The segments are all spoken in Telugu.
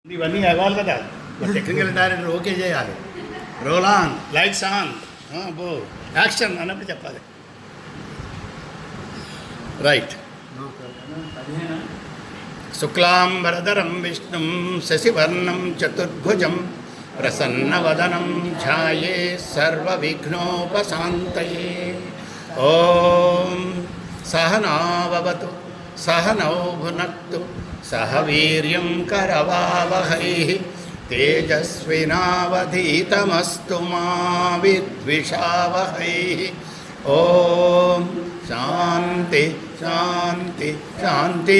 ఇవన్నీ అవ్వాలి కదా, టెక్నికల్ డైరెక్టర్ ఓకే చేయాలి. రోల్ ఆన్, లైట్స్ ఆన్, బో యాక్షన్ అన్నప్పుడు చెప్పాలి. రైట్. శుక్లాంబరధరం విష్ణుం శశివర్ణం చతుర్భుజం ప్రసన్నవదనం ధ్యాయే సర్వవిఘ్నోపశాంతయే. ఓం సహనావవతు సహనౌ భునక్తు సహ వీర్యం కరవావహై తేజస్వినావధీతమస్తు మా విద్విషావహై. ఓం శాంతి శాంతి శాంతి.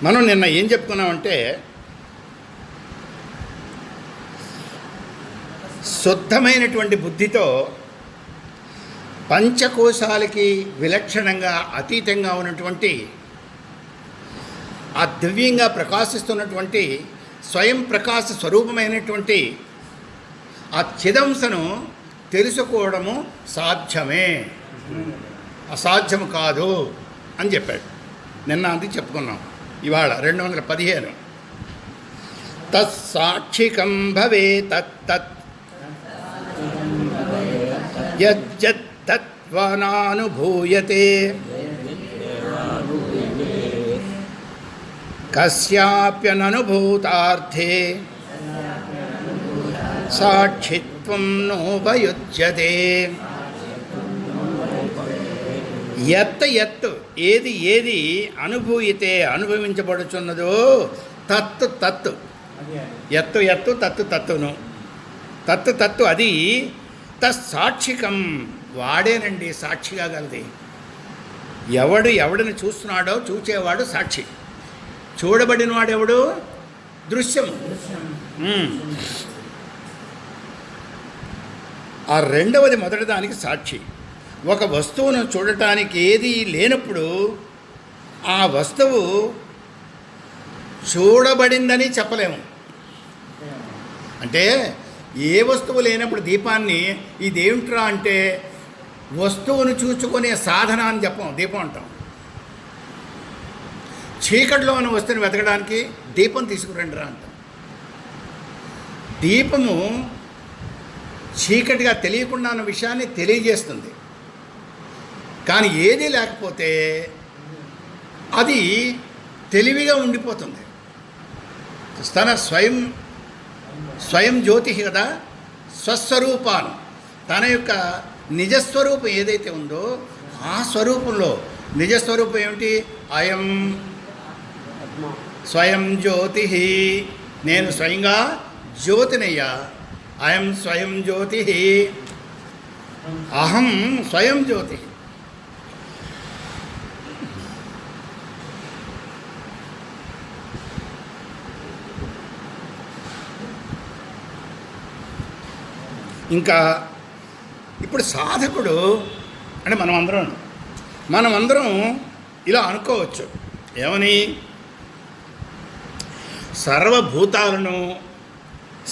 మనం నిన్న ఏం చెప్పుకున్నామంటే, శుద్ధమైనటువంటి బుద్ధితో పంచకోశాలకి విలక్షణంగా అతీతంగా ఉన్నటువంటి ఆ దివ్యంగా ప్రకాశిస్తున్నటువంటి స్వయం ప్రకాశ స్వరూపమైనటువంటి ఆ చిదంశను తెలుసుకోవడము సాధ్యమే, అసాధ్యము కాదు అని చెప్పాడు. నిన్న అది చెప్పుకున్నాం. ఇవాళ 215. తత్సాక్షికం భవే తత్తత్ యజ్జత్తత్వనానుభూయతే కస్యాప్యననుభూతార్థే సాక్షిత్వం నోపయుజ్యతే. ఎత్ ఎత్ ఏది ఏది అనుభూయితే అనుభవించబడుచున్నదో తత్తు తత్తు, ఎత్తు ఎత్తు తత్తు తత్తును, తత్తు తత్తు అది తత్సాక్షికం, వాడేనండి సాక్షిగా గలది. ఎవడిని చూస్తున్నాడో చూచేవాడు సాక్షి, చూడబడిన వాడెవడు దృశ్యము. ఆ రెండవది మొదటి దానికి సాక్షి. ఒక వస్తువును చూడటానికి ఏది లేనప్పుడు ఆ వస్తువు చూడబడిందని చెప్పలేము. అంటే ఏ వస్తువు లేనప్పుడు దీపాన్ని ఇదేమిట్రా అంటే వస్తువును చూచుకునే సాధన అని చెప్పం, దీపం అంటాం. చీకటిలో ఉన్న వస్తువుని వెతకడానికి దీపం తీసుకురండిరా అంటాం. దీపము చీకటిగా తెలియకుండా ఉన్న విషయాన్ని తెలియజేస్తుంది. కానీ ఏదీ లేకపోతే అది తెలివిగా ఉండిపోతుంది. తన స్వయం జ్యోతి కదా, స్వస్వరూపాను, తన యొక్క నిజస్వరూపం ఏదైతే ఉందో ఆ స్వరూపంలో నిజస్వరూపం ఏమిటి? అయం స్వయం జ్యోతి, నేను స్వయంగా జ్యోతినయ్యా. అయం స్వయం జ్యోతి, అహం స్వయం జ్యోతి. ఇంకా ఇప్పుడు సాధకుడు అంటే మనమందరం ఇలా అనుకోవచ్చు. ఏమని? సర్వభూతాలను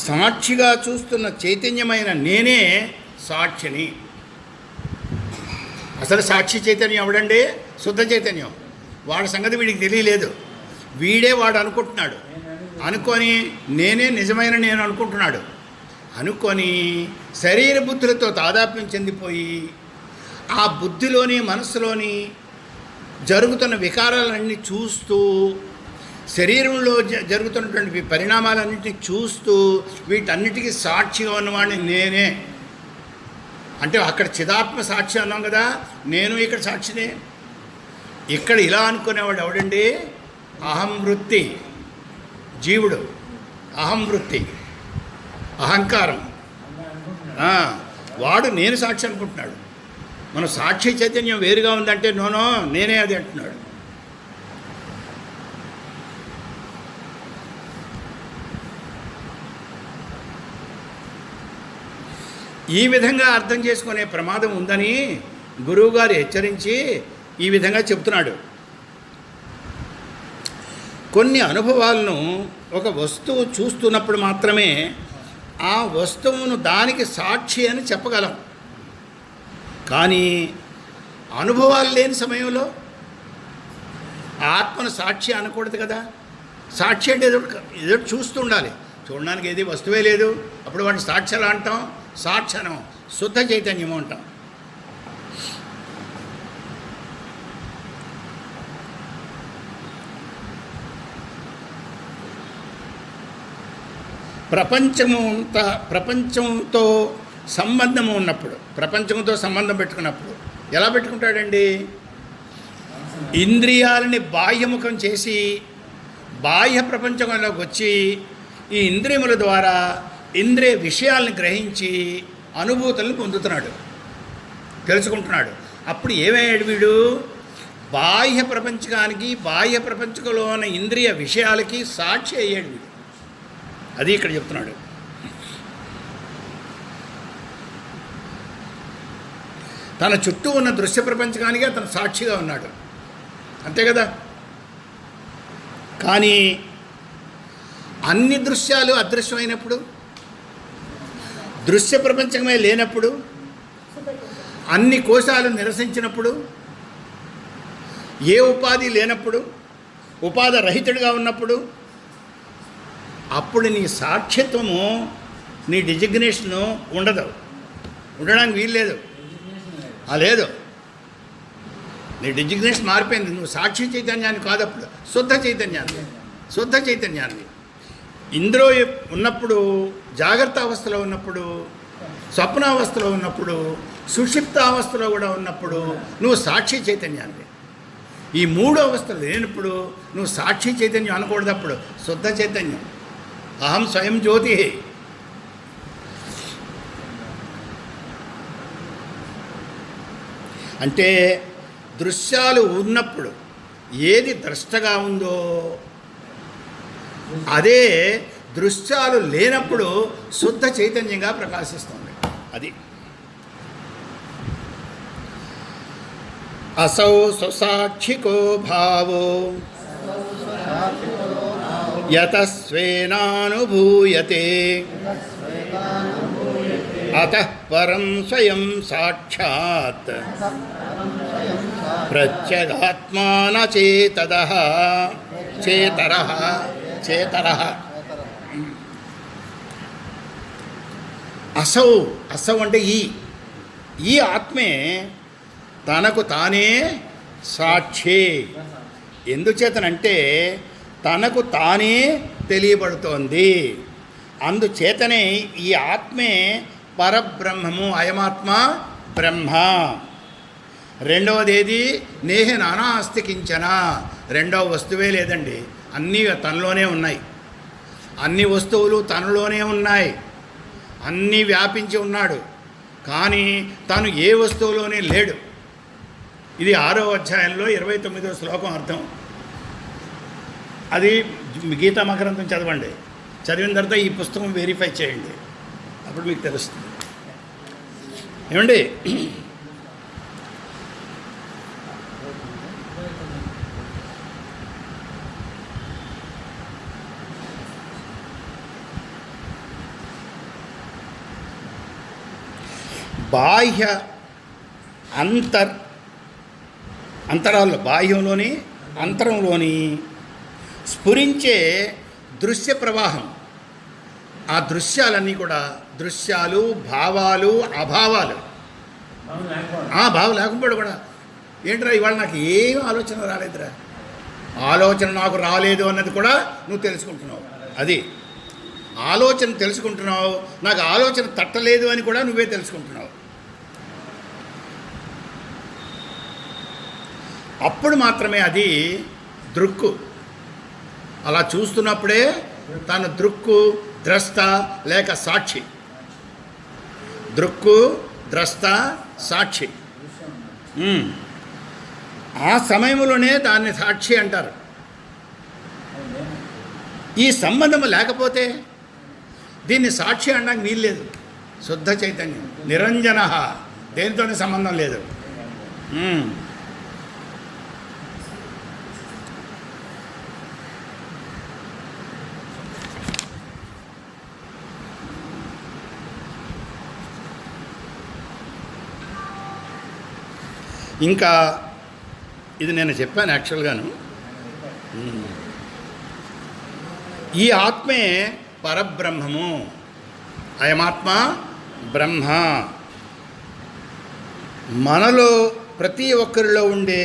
సాక్షిగా చూస్తున్న చైతన్యమైన నేనే సాక్షిని. అసలు సాక్షి చైతన్యం ఎవడండి? శుద్ధ చైతన్యం. వాడి సంగతి వీడికి తెలియలేదు. వీడే వాడు అనుకుంటున్నాడు. అనుకొని నేనే నిజమైన నేను అనుకుంటున్నాడు. అనుకొని శరీర బుద్ధులతో తాదాత్మ్యం చెందిపోయి ఆ బుద్ధిలోని మనస్సులోని జరుగుతున్న వికారాలన్నీ చూస్తూ, శరీరంలో జరుగుతున్నటువంటి పరిణామాలన్నింటినీ చూస్తూ వీటన్నిటికీ సాక్షిగా ఉన్నవాడిని నేనే. అంటే అక్కడ చిదాత్మ సాక్షి అన్నాం కదా, నేను ఇక్కడ సాక్షినే. ఇక్కడ ఇలా అనుకునేవాడు ఎవడండి? అహం వృత్తి, జీవుడు. అహం వృత్తి, అహంకారం. వాడు నేను సాక్షి అనుకుంటున్నాడు. మన సాక్షి చైతన్యం వేరుగా ఉందంటే నోనో నేనే అది అంటున్నాడు. ఈ విధంగా అర్థం చేసుకునే ప్రమాదం ఉందని గురువుగారు హెచ్చరించి ఈ విధంగా చెప్తున్నాడు. కొన్ని అనుభవాలను ఒక వస్తువు చూస్తున్నప్పుడు మాత్రమే ఆ వస్తువును దానికి సాక్షి అని చెప్పగలం. కానీ అనుభవాలు లేని సమయంలో ఆత్మను సాక్షి అనకూడదు కదా. సాక్షి అంటే ఏదో చూస్తూ ఉండాలి. చూడడానికి ఏది వస్తువే లేదు, అప్పుడు వాడిని సాక్షి ఎలా అంటాం? సాక్షనం, శుద్ధ చైతన్యము అంటాం. ప్రపంచంతో సంబంధము ఉన్నప్పుడు, ప్రపంచంతో సంబంధం పెట్టుకున్నప్పుడు ఎలా పెట్టుకుంటాడండి? ఇంద్రియాలని బాహ్యముఖం చేసి బాహ్య ప్రపంచంలోకి వచ్చి ఈ ఇంద్రియముల ద్వారా ఇంద్రియ విషయాలను గ్రహించి అనుభూతులను పొందుతున్నాడు, తెలుసుకుంటున్నాడు. అప్పుడు ఏమయ్యాడు వీడు? బాహ్య ప్రపంచకానికి, బాహ్య ప్రపంచంలో ఉన్న ఇంద్రియ విషయాలకి సాక్షి అయ్యాడు వీడు. అది ఇక్కడ చెప్తున్నాడు. తన చుట్టూ ఉన్న దృశ్య ప్రపంచకానికి అతను సాక్షిగా ఉన్నాడు, అంతే కదా. కానీ అన్ని దృశ్యాలు అదృశ్యమైనప్పుడు, దృశ్య ప్రపంచమే లేనప్పుడు, అన్ని కోశాలు నిరసించినప్పుడు, ఏ ఉపాధి లేనప్పుడు, ఉపాధి రహితుడిగా ఉన్నప్పుడు, అప్పుడు నీ సాక్షిత్వము, నీ డిజిగ్నేషను ఉండదు, ఉండడానికి వీల్లేదు. లేదు, నీ డిజిగ్నేషన్ మారిపోయింది. నువ్వు సాక్షి చైతన్యాన్ని కాదు, అప్పుడు శుద్ధ చైతన్యాన్ని, శుద్ధ చైతన్యాన్ని. ఇందులో ఉన్నప్పుడు, జాగ్రత్త అవస్థలో ఉన్నప్పుడు, స్వప్నావస్థలో ఉన్నప్పుడు, సుషిప్తావస్థలో కూడా ఉన్నప్పుడు నువ్వు సాక్షి చైతన్యాన్ని. ఈ మూడు అవస్థలు లేనప్పుడు నువ్వు సాక్షి చైతన్యం అనకూడదు, అప్పుడు శుద్ధ చైతన్యం. అహం స్వయం జ్యోతి. అంటే దృశ్యాలు ఉన్నప్పుడు ఏది ద్రష్టగా ఉందో అదే దృశ్యాలు లేనప్పుడు శుద్ధ చైతన్యంగా ప్రకాశిస్తుంది. అది అసౌ స్వసాక్షికో భావో యతస్వేనానుభూయతే అతః పరం స్వయం సాక్షాత్ ప్రత్యగాత్మాన చేతదః చేతరః చేతరః. అసౌ, అసౌ అంటే ఈ ఆత్మే తనకు తానే సాక్షి. ఎందుచేతనంటే తనకు తానే తెలియబడుతోంది. అందుచేతనే ఈ ఆత్మే పరబ్రహ్మము, అయమాత్మ బ్రహ్మ. రెండవది ఏది? నేహ నానాస్తి కించన, రెండవ వస్తువే లేదండి, అన్నీ తనలోనే ఉన్నాయి. అన్ని వస్తువులు తనలోనే ఉన్నాయి, అన్నీ వ్యాపించి ఉన్నాడు, కానీ తను ఏ వస్తువులోనే లేడు. ఇది 6వ అధ్యాయంలో 29వ శ్లోకం అర్థం. అది గీతా మకరంతం చదవండి, చదివిన తర్వాత ఈ పుస్తకం వెరిఫై చేయండి, అప్పుడు మీకు తెలుస్తుంది. ఏమండి, బాహ్య అంతరాల్లో, బాహ్యంలోని అంతరంలోని స్ఫురించే దృశ్య ప్రవాహం. ఆ దృశ్యాలన్నీ కూడా దృశ్యాలు, భావాలు, అభావాలు. భావం లేకుండా కూడా ఏంట్రా ఇవాళ నాకు ఏం ఆలోచన రాలేదురా, ఆలోచన నాకు రాలేదు అన్నది కూడా నువ్వు తెలుసుకుంటున్నావు. అది ఆలోచన తెలుసుకుంటున్నావు, నాకు ఆలోచన తట్టలేదు అని కూడా నువ్వే తెలుసుకుంటున్నావు. అప్పుడు మాత్రమే అది దృక్కు. అలా చూస్తున్నప్పుడే తను దృక్కు, ద్రష్ట లేక సాక్షి. దృక్కు, ద్రష్ట, సాక్షి. ఆ సమయంలోనే దాన్ని సాక్షి అంటారు. ఈ సంబంధం లేకపోతే దీన్ని సాక్షి అనడానికి వీల్లేదు. శుద్ధ చైతన్యం, నిరంజన, దేనితోనే సంబంధం లేదు. ఇంకా ఇది నేను చెప్పాను యాక్చువల్గాను. ఈ ఆత్మే పరబ్రహ్మము, అయమాత్మ బ్రహ్మ. మనలో ప్రతి ఒక్కరిలో ఉండే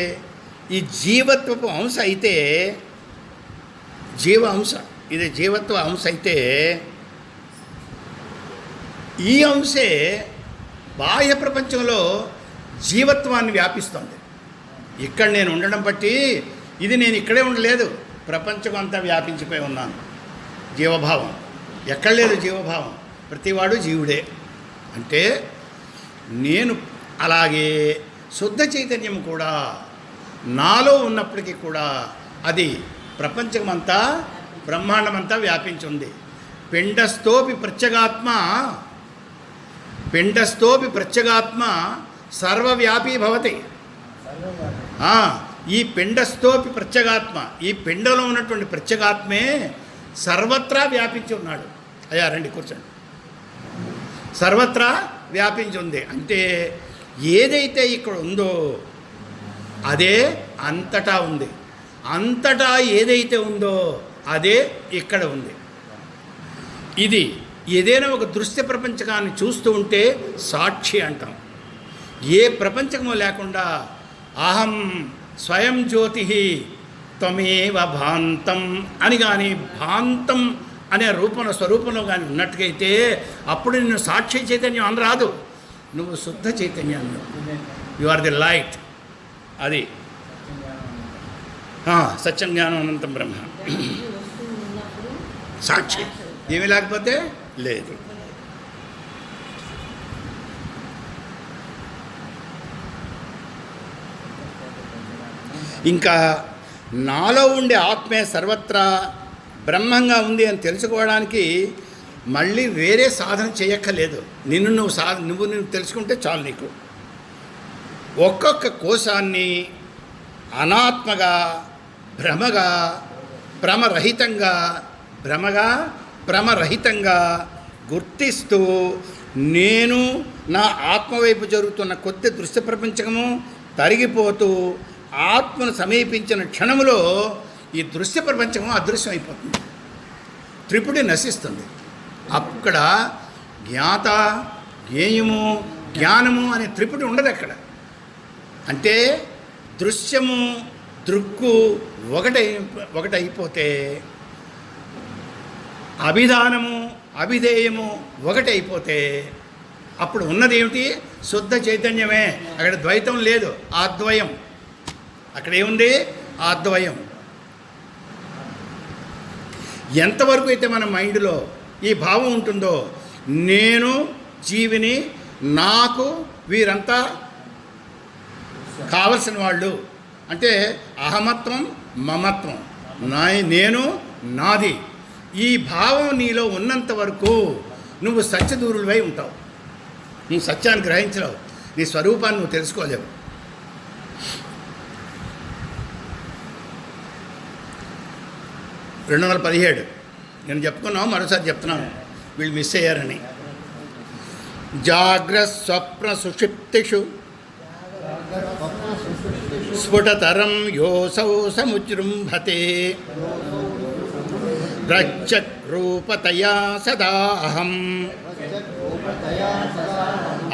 ఈ జీవత్వపు అంశ అయితే, జీవ అంశ, ఇది జీవత్వ అంశ అయితే, ఈ అంశే బాహ్య ప్రపంచంలో జీవత్వాన్ని వ్యాపిస్తుంది. ఇక్కడ నేను ఉండడం బట్టి ఇది నేను ఇక్కడే ఉండలేదు, ప్రపంచం అంతా వ్యాపించిపోయి ఉన్నాను. జీవభావం ఎక్కడ లేదు, జీవభావం ప్రతివాడు జీవుడే. అంటే నేను అలాగే శుద్ధ చైతన్యం కూడా నాలో ఉన్నప్పటికీ కూడా అది ప్రపంచమంతా బ్రహ్మాండమంతా వ్యాపించింది. పిండస్థోపి ప్రత్యేగాత్మ సర్వవ్యాపీ భవతి. ఈ పిండస్థోపి ప్రత్యేగాత్మ, ఈ పిండలో ఉన్నటువంటి ప్రత్యేగాత్మే సర్వత్రా వ్యాపించి ఉన్నాడు. అయ్యా రండి కూర్చోండి. సర్వత్రా వ్యాపించి ఉంది అంటే ఏదైతే ఇక్కడ ఉందో అదే అంతటా ఉంది. అంతటా ఏదైతే ఉందో అదే ఇక్కడ ఉంది. ఇది ఏదైనా ఒక దృశ్య ప్రపంచకాన్ని చూస్తూ ఉంటే సాక్షి అంటాం. ఏ ప్రపంచకము లేకుండా అహం స్వయం జ్యోతి త్వమేవ భాంతం అని కానీ, భాంతం అనే స్వరూపంలో కానీ ఉన్నట్టుగైతే అప్పుడు నిన్ను సాక్షి చైతన్యం అని రాదు, నువ్వు శుద్ధ చైతన్యాన్ని, యు ఆర్ ది లైట్. అది సత్యం జ్ఞానం అనంతం బ్రహ్మ. సాక్షి ఏమీ లేకపోతే లేదు. ఇంకా నాలో ఉండే ఆత్మే సర్వత్రా బ్రహ్మంగా ఉంది అని తెలుసుకోవడానికి మళ్ళీ వేరే సాధన చేయక్కర్లేదు. నువ్వు తెలుసుకుంటే చాలు. నీకు ఒక్కొక్క కోశాన్ని అనాత్మగా, భ్రమరహితంగా గుర్తిస్తూ నేను నా ఆత్మవైపు జరుగుతున్న కొద్ది దృశ్య ప్రపంచము తరిగిపోతూ ఆత్మను సమీపించిన క్షణములో ఈ దృశ్య ప్రపంచము అదృశ్యం అయిపోతుంది, త్రిపుటి నశిస్తుంది. అక్కడ జ్ఞాత, జ్ఞేయము, జ్ఞానము అనే త్రిపుటి ఉండదు అక్కడ. అంటే దృశ్యము, దృక్కు ఒకటైపోతే అభిధానము, అభిధేయము ఒకటైపోతే అప్పుడు ఉన్నదేమిటి? శుద్ధ చైతన్యమే. అక్కడ ద్వైతం లేదు, ఆద్వయం. అక్కడ ఏముంది? ఆద్వయం. ఎంతవరకు అయితే మన మైండ్లో ఈ భావం ఉంటుందో, నేను జీవిని, నాకు వీరంతా కావలసిన వాళ్ళు, అంటే అహమత్వం, మమత్వం, నేను, నాది, ఈ భావం నీలో ఉన్నంత వరకు నువ్వు సత్యదూరులవై ఉంటావు. నువ్వు సత్యాన్ని గ్రహించలేవు, నీ స్వరూపాన్ని నువ్వు తెలుసుకోలేవు. రెండు 217 నేను చెప్పుకున్నావు, మరోసారి చెప్తున్నాను, వీళ్ళు మిస్ అయ్యారని. జాగ్రస్వప్న సుషిప్తిషు స్ఫుటతరం యోసౌ సముజృంభతే ప్రత్యక్రూపతయా సదాహం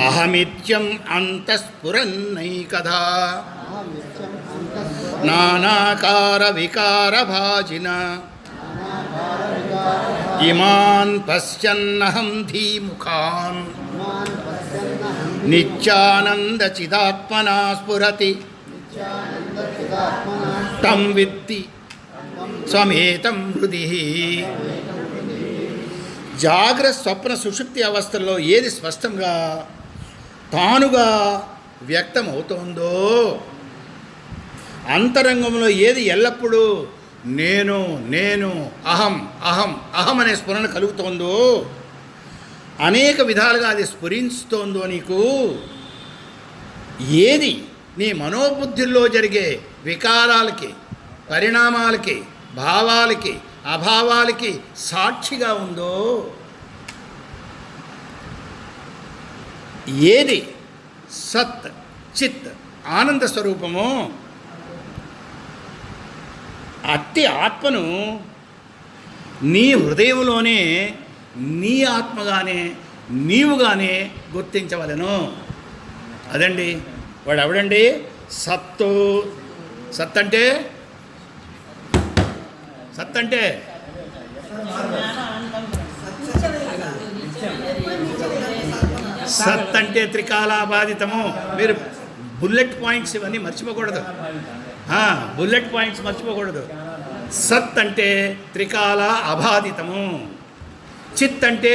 అహమిత్యం అంతఃస్ఫురన్నైకదా నానాకార వికారభాజిన ఇమాన్ పశ్యన్నహం ధీముఖాన్ నిత్యానందచిదాత్మనా స్ఫురతి తం విద్ధి స్వమేతం హృది. జాగ్రత్త, స్వప్న, సుషుప్తి అవస్థల్లో ఏది స్పష్టంగా తానుగా వ్యక్తమవుతోందో, అంతరంగంలో ఏది ఎల్లప్పుడూ నేను నేను అహం అహం అహం అనే స్ఫురణ కలుగుతోందో, అనేక విధాలుగా అది స్ఫురిస్తోందో, నీకు ఏది నీ మనోబుద్ధుల్లో జరిగే వికారాలకి, పరిణామాలకి, భావాలకి, అభావాలకి సాక్షిగా ఉందో, ఏది సత్, చిత్, ఆనంద స్వరూపము. అట్టి ఆత్మను నీ హృదయంలోనే నీ ఆత్మగానే నీవుగానే గుర్తించవలెను. అదండి వాడు ఎవడండి? సత్తు. సత్ అంటే సత్ అంటే త్రికాలాబాధితము. మీరు బుల్లెట్ పాయింట్స్ ఇవన్నీ మర్చిపోకూడదు. బుల్లెట్ పాయింట్స్ మర్చిపోకూడదు. సత్ అంటే త్రికాల అబాధితము. చిత్ అంటే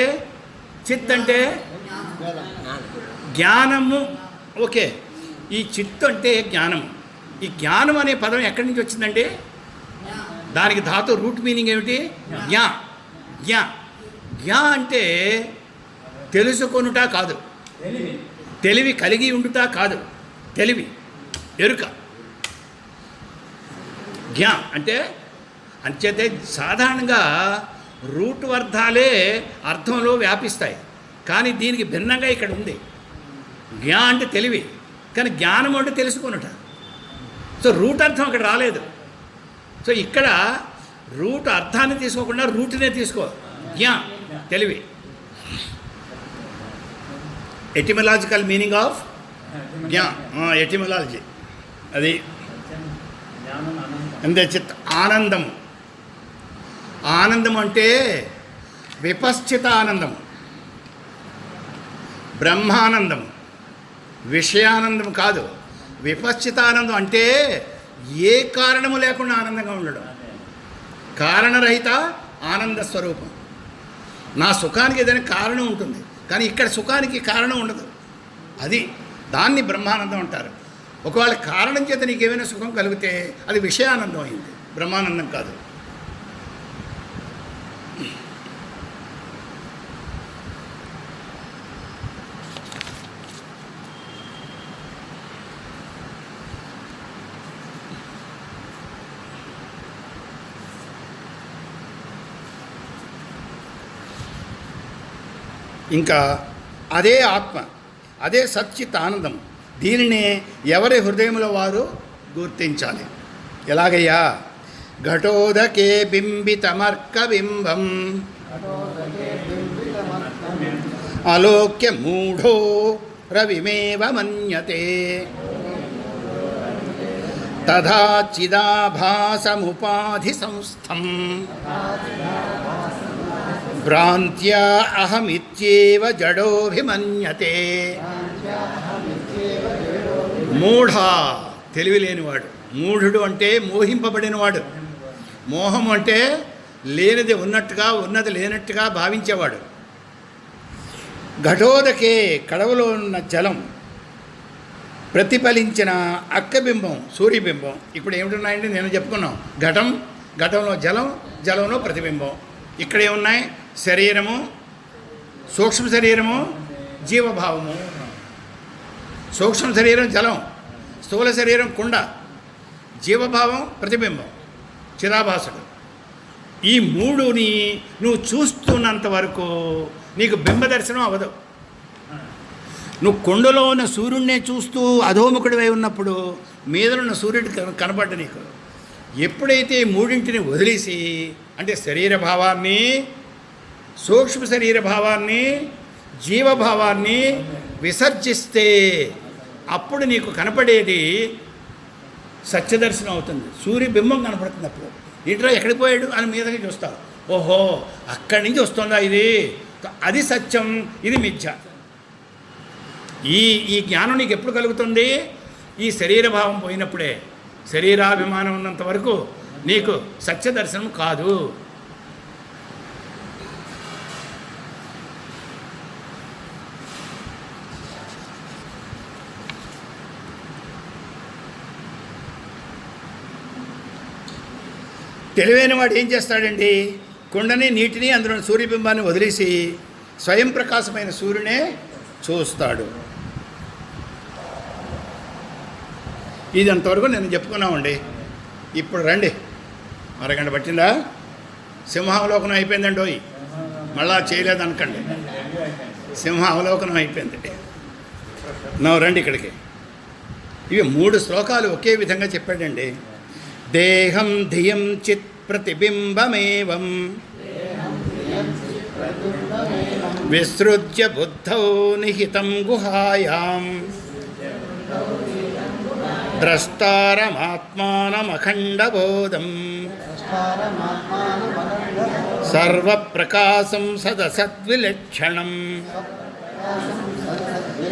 జ్ఞానము. ఓకే, ఈ చిత్తు అంటే జ్ఞానము. ఈ జ్ఞానం అనే పదం ఎక్కడి నుంచి వచ్చిందండి? దానికి ధాతు రూట్ మీనింగ్ ఏమిటి? జ్ఞా. జ్ఞా అంటే తెలుసుకొనుట కాదు, తెలివి కలిగి ఉండుట కాదు, తెలివి, ఎరుక. జ్ఞా అంటే అంచేతే సాధారణంగా రూట్ అర్థాలే అర్థంలో వ్యాపిస్తాయి, కానీ దీనికి భిన్నంగా ఇక్కడ ఉంది. జ్ఞా అంటే తెలివి, కానీ జ్ఞానం అంటే తెలుసుకొనుట. సో రూట్ అర్థం అక్కడ రాలేదు. సో ఇక్కడ రూట్ అర్థాన్ని తీసుకోకుండా రూట్నే తీసుకో. జ్ఞా తెలివి. ఎటిమలాజికల్ మీనింగ్ ఆఫ్ జ్ఞా, ఎటిమలాజీ అది. అంతే. చిత్ ఆనందము. ఆనందం అంటే విపశ్చిత ఆనందం, బ్రహ్మానందం, విషయానందం కాదు. విపశ్చిత ఆనందం అంటే ఏ కారణము లేకుండా ఆనందంగా ఉండడం, కారణరహిత ఆనంద స్వరూపం. నా సుఖానికి ఏదైనా కారణం ఉంటుంది, కానీ ఇక్కడ సుఖానికి కారణం ఉండదు. అది దాన్ని బ్రహ్మానందం అంటారు. ఒకవేళ కారణం చేత నీకు ఏమైనా సుఖం కలిగితే అది విషయానందం అయింది, బ్రహ్మానందం కాదు. ఇంకా అదే ఆత్మ, అదే సచ్చిత్ ఆనందం. దీనిని ఎవరి హృదయంలో వారు గుర్తించాలి. ఎలాగయ్యా? ఘటోదకే బింబితమర్క బింబం అలోక్య మూఢో రవిమేవ మన్యతే తథా చిదాభాసముపాధి సంస్థం భ్రాంత్యా అహమిత్యేవ జడోభిమన్యతే. మూఢ తెలివి లేనివాడు. మూఢుడు అంటే మోహింపబడినవాడు. మోహం అంటే లేనిది ఉన్నట్టుగా ఉన్నది లేనట్టుగా భావించేవాడు. ఘటోదకే కడవలో ఉన్న జలం ప్రతిఫలించిన అక్కబింబం, సూర్యబింబం. ఇప్పుడు ఏమిటున్నాయండి? నేను చెప్పుకున్నాం. ఘటం, ఘటంలో జలం, జలంలో ప్రతిబింబం. ఇక్కడ ఏమున్నాయి? శరీరము, సూక్ష్మ శరీరము, జీవభావము. సూక్ష్మ శరీరం జలం, స్థూల శరీరం కుండ, జీవభావం ప్రతిబింబం, చిదాభాసుడు. ఈ మూడుని నువ్వు చూస్తున్నంత వరకు నీకు బింబ దర్శనం అవ్వదు. నువ్వు కొండలో ఉన్న సూర్యుడినే చూస్తూ అధోముఖుడివై ఉన్నప్పుడు మీదనున్న సూర్యుడు కనపడ్డ నీకు. ఎప్పుడైతే ఈ మూడింటిని వదిలేసి, అంటే శరీర భావాన్ని, సూక్ష్మ శరీర భావాన్ని, జీవభావాన్ని విసర్జిస్తే అప్పుడు నీకు కనపడేది సత్యదర్శనం అవుతుంది. సూర్యబింబం కనపడుతుంది. అప్పుడు ఇట్లా ఎక్కడికి పోయాడు అని మీదకి చూస్తావు. ఓహో, అక్కడి నుంచి వస్తుందా ఇది, అది సత్యం, ఇది మిథ్య. ఈ జ్ఞానం నీకు ఎప్పుడు కలుగుతుంది? ఈ శరీరభావం పోయినప్పుడే. శరీరాభిమానం ఉన్నంత వరకు నీకు సత్యదర్శనం కాదు. తెలివైన వాడు ఏం చేస్తాడండి? కుండని, నీటిని, అందులో సూర్యబింబాన్ని వదిలేసి స్వయం ప్రకాశమైన సూర్యునే చూస్తాడు. ఇది అంతవరకు నేను చెప్పుకున్నామండి. ఇప్పుడు రండి, అరగంట పట్టిందా? సింహావలోకనం అయిపోయిందండి. ఓయ్, మళ్ళా చేయలేదనకండి. సింహావలోకనం అయిపోయింది. రండి ఇక్కడికి. ఇవి 3 శ్లోకాలు ఒకే విధంగా చెప్పాడండి. దేహం ధియం చిత్ ప్రతిబింబమేవం విసృజ్య బుద్ధౌ నిహితం గుహాయాం ద్రష్టారమాత్మానమఖండబోధం సర్వప్రకాశం సదసద్విలక్షణం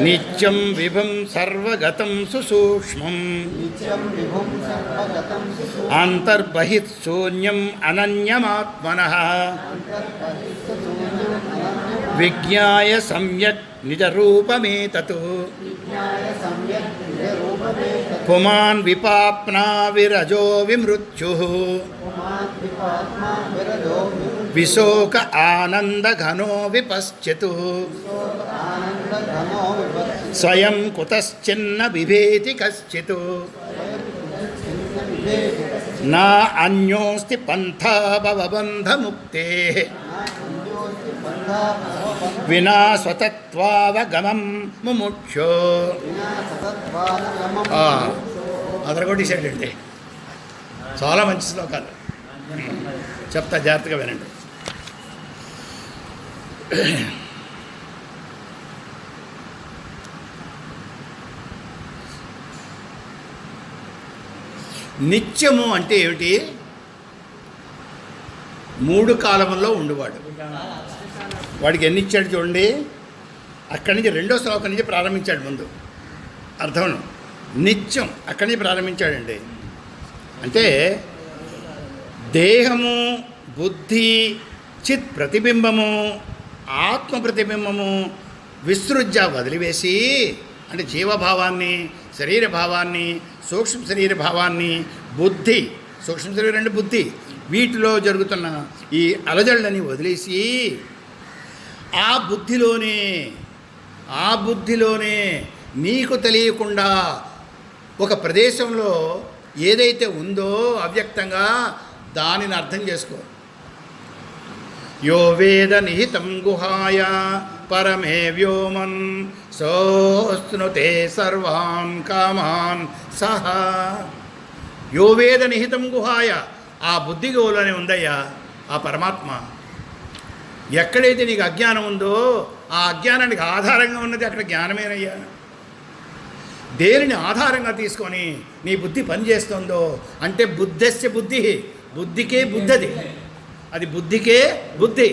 నిత్యం విభుం సర్వగతం సుసూక్ష్మం అంతర్బహిత్ శూన్యం అనన్యమాత్మనః విజ్ఞాయ సమ్యక్ నిజరూపమేతత్ పుమాన్ విపాప్నా విరజో విమృత్యుః విశోక ఆనందఘనో విపశ్చిత్ స్వయం కుతశ్చిన్న బిభేతి కశ్చిత్ నా అన్యోస్తి పంథా భవబంధముక్తేః వినా స్వతత్వావగమం ముముక్షో. అదరగొట్టేసాడండి. చాలా మంచి శ్లోకాలు చెప్తా, జాగ్రత్తగా వినండి. నిత్యము అంటే ఏమిటి? 3 కాలముల్లో ఉండువాడు. వాడికి ఎన్ని ఇచ్చాడు చూడండి. అక్కడి నుంచి 2వ శ్లోకం నుంచి ప్రారంభించాడు. ముందు అర్థం నిత్యం అక్కడి నుంచి ప్రారంభించాడండి. అంటే దేహము, బుద్ధి, చిత్ ప్రతిబింబము, ఆత్మ ప్రతిబింబము విసృజ్య వదిలివేసి, అంటే జీవభావాన్ని, శరీర భావాన్ని, సూక్ష్మ శరీర భావాన్ని, బుద్ధి, సూక్ష్మ శరీరం అంటే బుద్ధి, వీటిలో జరుగుతున్న ఈ అలజడులని వదిలేసి ఆ బుద్ధిలోనే నీకు తెలియకుండా ఒక ప్రదేశంలో ఏదైతే ఉందో అవ్యక్తంగా దానిని అర్థం చేసుకో. యో వేద నిహితం గుహాయ పరమే వ్యోమన్ సోస్నుతే సర్వాన్ కామాన్ సహ. యో వేద నిహితం గుహాయ, ఆ బుద్ధిగోలోనే ఉందయ్యా ఆ పరమాత్మ. ఎక్కడైతే నీకు అజ్ఞానం ఉందో ఆ అజ్ఞానానికి ఆధారంగా ఉన్నది అక్కడ జ్ఞానమేనయ్యా. దేనిని ఆధారంగా తీసుకొని నీ బుద్ధి పనిచేస్తుందో అంటే బుద్ధస్య బుద్ధి, బుద్ధికే బుద్ధది, అది బుద్ధికే బుద్ధి.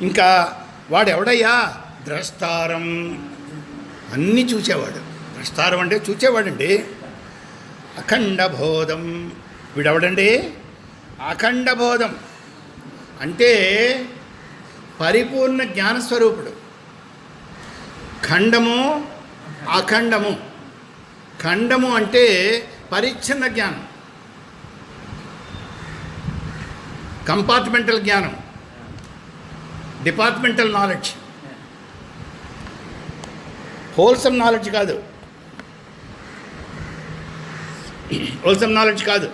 ఇంకా వాడెవడయ్యా? ద్రష్టారం, అన్నీ చూచేవాడు. ద్రష్టారం అంటే చూచేవాడండి. అఖండబోధం, వీడెవడండి? అఖండబోధం అంటే పరిపూర్ణ జ్ఞానస్వరూపుడు. ఖండము, అఖండము. ఖండము అంటే పరిచ్ఛిన్న జ్ఞానం, కంపార్ట్మెంటల్ జ్ఞానం, డిపార్ట్మెంటల్ నాలెడ్జ్, హోల్సమ్ నాలెడ్జ్ కాదు. హోల్సమ్ నాలెడ్జ్ కాదు.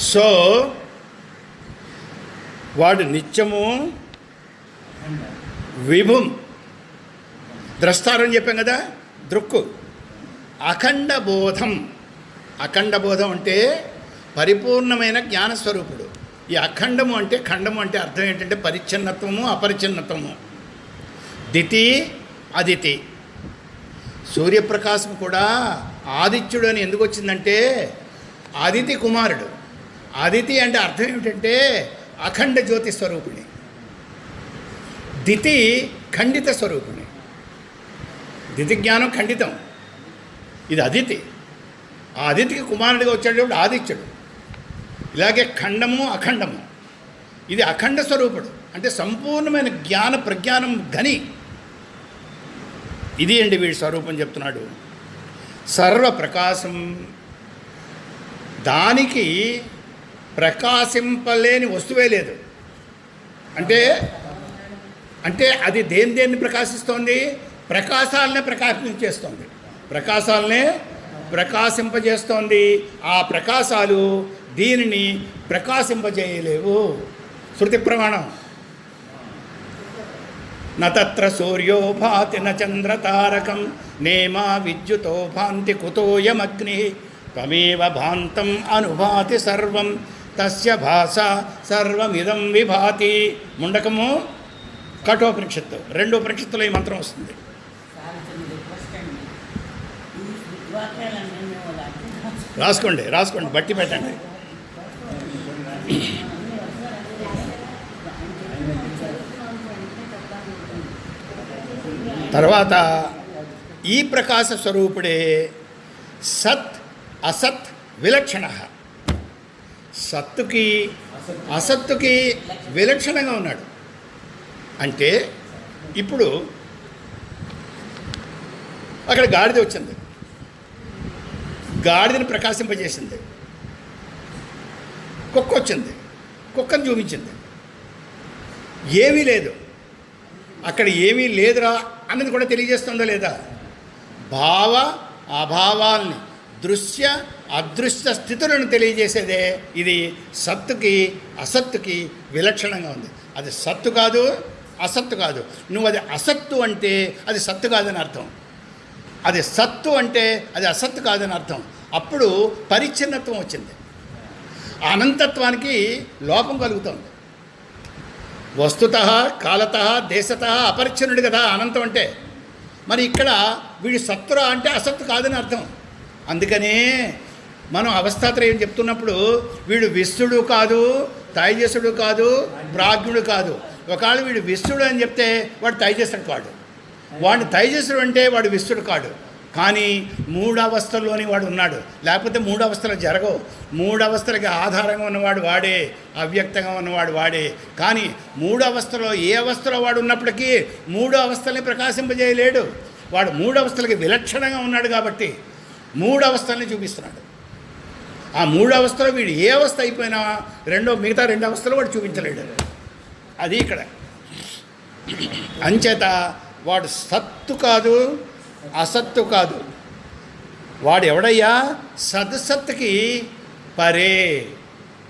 సో వాడు నిత్యము విభుం, ద్రష్టారని చెప్పాం కదా, దృక్కు. అఖండబోధం, అఖండబోధం అంటే పరిపూర్ణమైన జ్ఞానస్వరూపుడు. ఈ అఖండము అంటే, ఖండము అంటే అర్థం ఏంటంటే పరిచ్ఛిన్నత్వము, అపరిచ్ఛిన్నత్వము. దితి అదితి. సూర్యప్రకాశం కూడా ఆదిత్యుడు అని ఎందుకు వచ్చిందంటే అదితి కుమారుడు. అదితి అంటే అర్థం ఏమిటంటే అఖండ జ్యోతి స్వరూపిణి. దితి ఖండిత స్వరూపిణి. దితి జ్ఞానం ఖండితం, ఇది అదితి. ఆ అదితికి కుమారుడిగా వచ్చేటప్పుడు ఆదిత్యుడు. ఇలాగే ఖండము, అఖండము. ఇది అఖండ స్వరూపుడు అంటే సంపూర్ణమైన జ్ఞాన ప్రజ్ఞానం ఘని. ఇది అండి వీడి స్వరూపం చెప్తున్నాడు. సర్వప్రకాశం, దానికి ప్రకాశింపలేని వస్తువే లేదు. అంటే అంటే అది దేన్ని ప్రకాశిస్తోంది? ప్రకాశాలనే ప్రకాశించేస్తోంది. ప్రకాశాలనే ప్రకాశింపజేస్తోంది. ఆ ప్రకాశాలు దీనిని ప్రకాశింపజేయలేవు. శృతి ప్రమాణం. నత్ర సూర్యో భాతి న చంద్రతారకం నేమా విద్యుతో భాంతి కుతోయమగ్ని త్వమేవ భాంతం అనుభాతి సర్వం తస్య భాష సర్వమిదం విభాతి. ముండకము కఠోపనిషత్తు. రెండో ఉపనిషత్తులో ఈ మంత్రం వస్తుంది. రాసుకోండి బట్టి పెట్టండి. తర్వాత ఈ ప్రకాశ స్వరూపుడే సత్ అసత్ విలక్షణ. సత్తుకి అసత్తుకి విలక్షణంగా ఉన్నాడు. అంటే ఇప్పుడు అక్కడ గాడిద వచ్చింది, గాడిదని ప్రకాశింపజేసింది. కుక్క వచ్చింది, కుక్కను చూపించింది. ఏమీ లేదు అక్కడ, ఏమీ లేదురా అన్నది కూడా తెలియజేస్తుందా లేదా? భావ అభావాల్ని, దృశ్య అదృశ్య స్థితులను తెలియజేసేదే ఇది. సత్తుకి అసత్తుకి విలక్షణంగా ఉంది. అది సత్తు కాదు, అసత్తు కాదు. నువ్వు అది అసత్తు అంటే అది సత్తు కాదని అర్థం, అది సత్తు అంటే అది అసత్తు కాదని అర్థం. అప్పుడు పరిచ్ఛిన్నత్వం వచ్చింది. అనంతత్వానికి లోపం కలుగుతుంది. వస్తుత కాలత దేశత అపరిచ్ఛిన్నుడు కదా అనంతం అంటే. మరి ఇక్కడ వీడి సత్తురా అంటే అసత్తు కాదని అర్థం. అందుకనే మనం అవస్థాత్రయం చెప్తున్నప్పుడు వీడు విశ్వడు కాదు, తైజసుడు కాదు, ప్రాజ్ఞుడు కాదు. ఒకవేళ వీడు విశ్వడు అని చెప్తే వాడు తైజసుడు కాడు, వాడిని తైజసుడు అంటే వాడు విశ్వడు కాడు. కానీ మూడవస్థల్లోని వాడు ఉన్నాడు, లేకపోతే మూడవస్థలు జరగవు. మూడవస్థలకి ఆధారంగా ఉన్నవాడు వాడే, అవ్యక్తంగా ఉన్నవాడు వాడే. కానీ మూడవస్థలో ఏ అవస్థలో వాడు ఉన్నప్పటికీ మూడు అవస్థల్ని ప్రకాశింపజేయలేడు. వాడు మూడవస్థలకి విలక్షణంగా ఉన్నాడు కాబట్టి మూడవస్థల్ని చూపిస్తున్నాడు. ఆ మూడవస్థలో వీడు ఏ అవస్థ అయిపోయినా మిగతా రెండు అవస్థలు వాడు చూపించలేడు. అది ఇక్కడ. అంచేత వాడు సత్తు కాదు, అసత్తు కాదు. వాడు ఎవడయ్యా? సద్సత్తుకి పరే,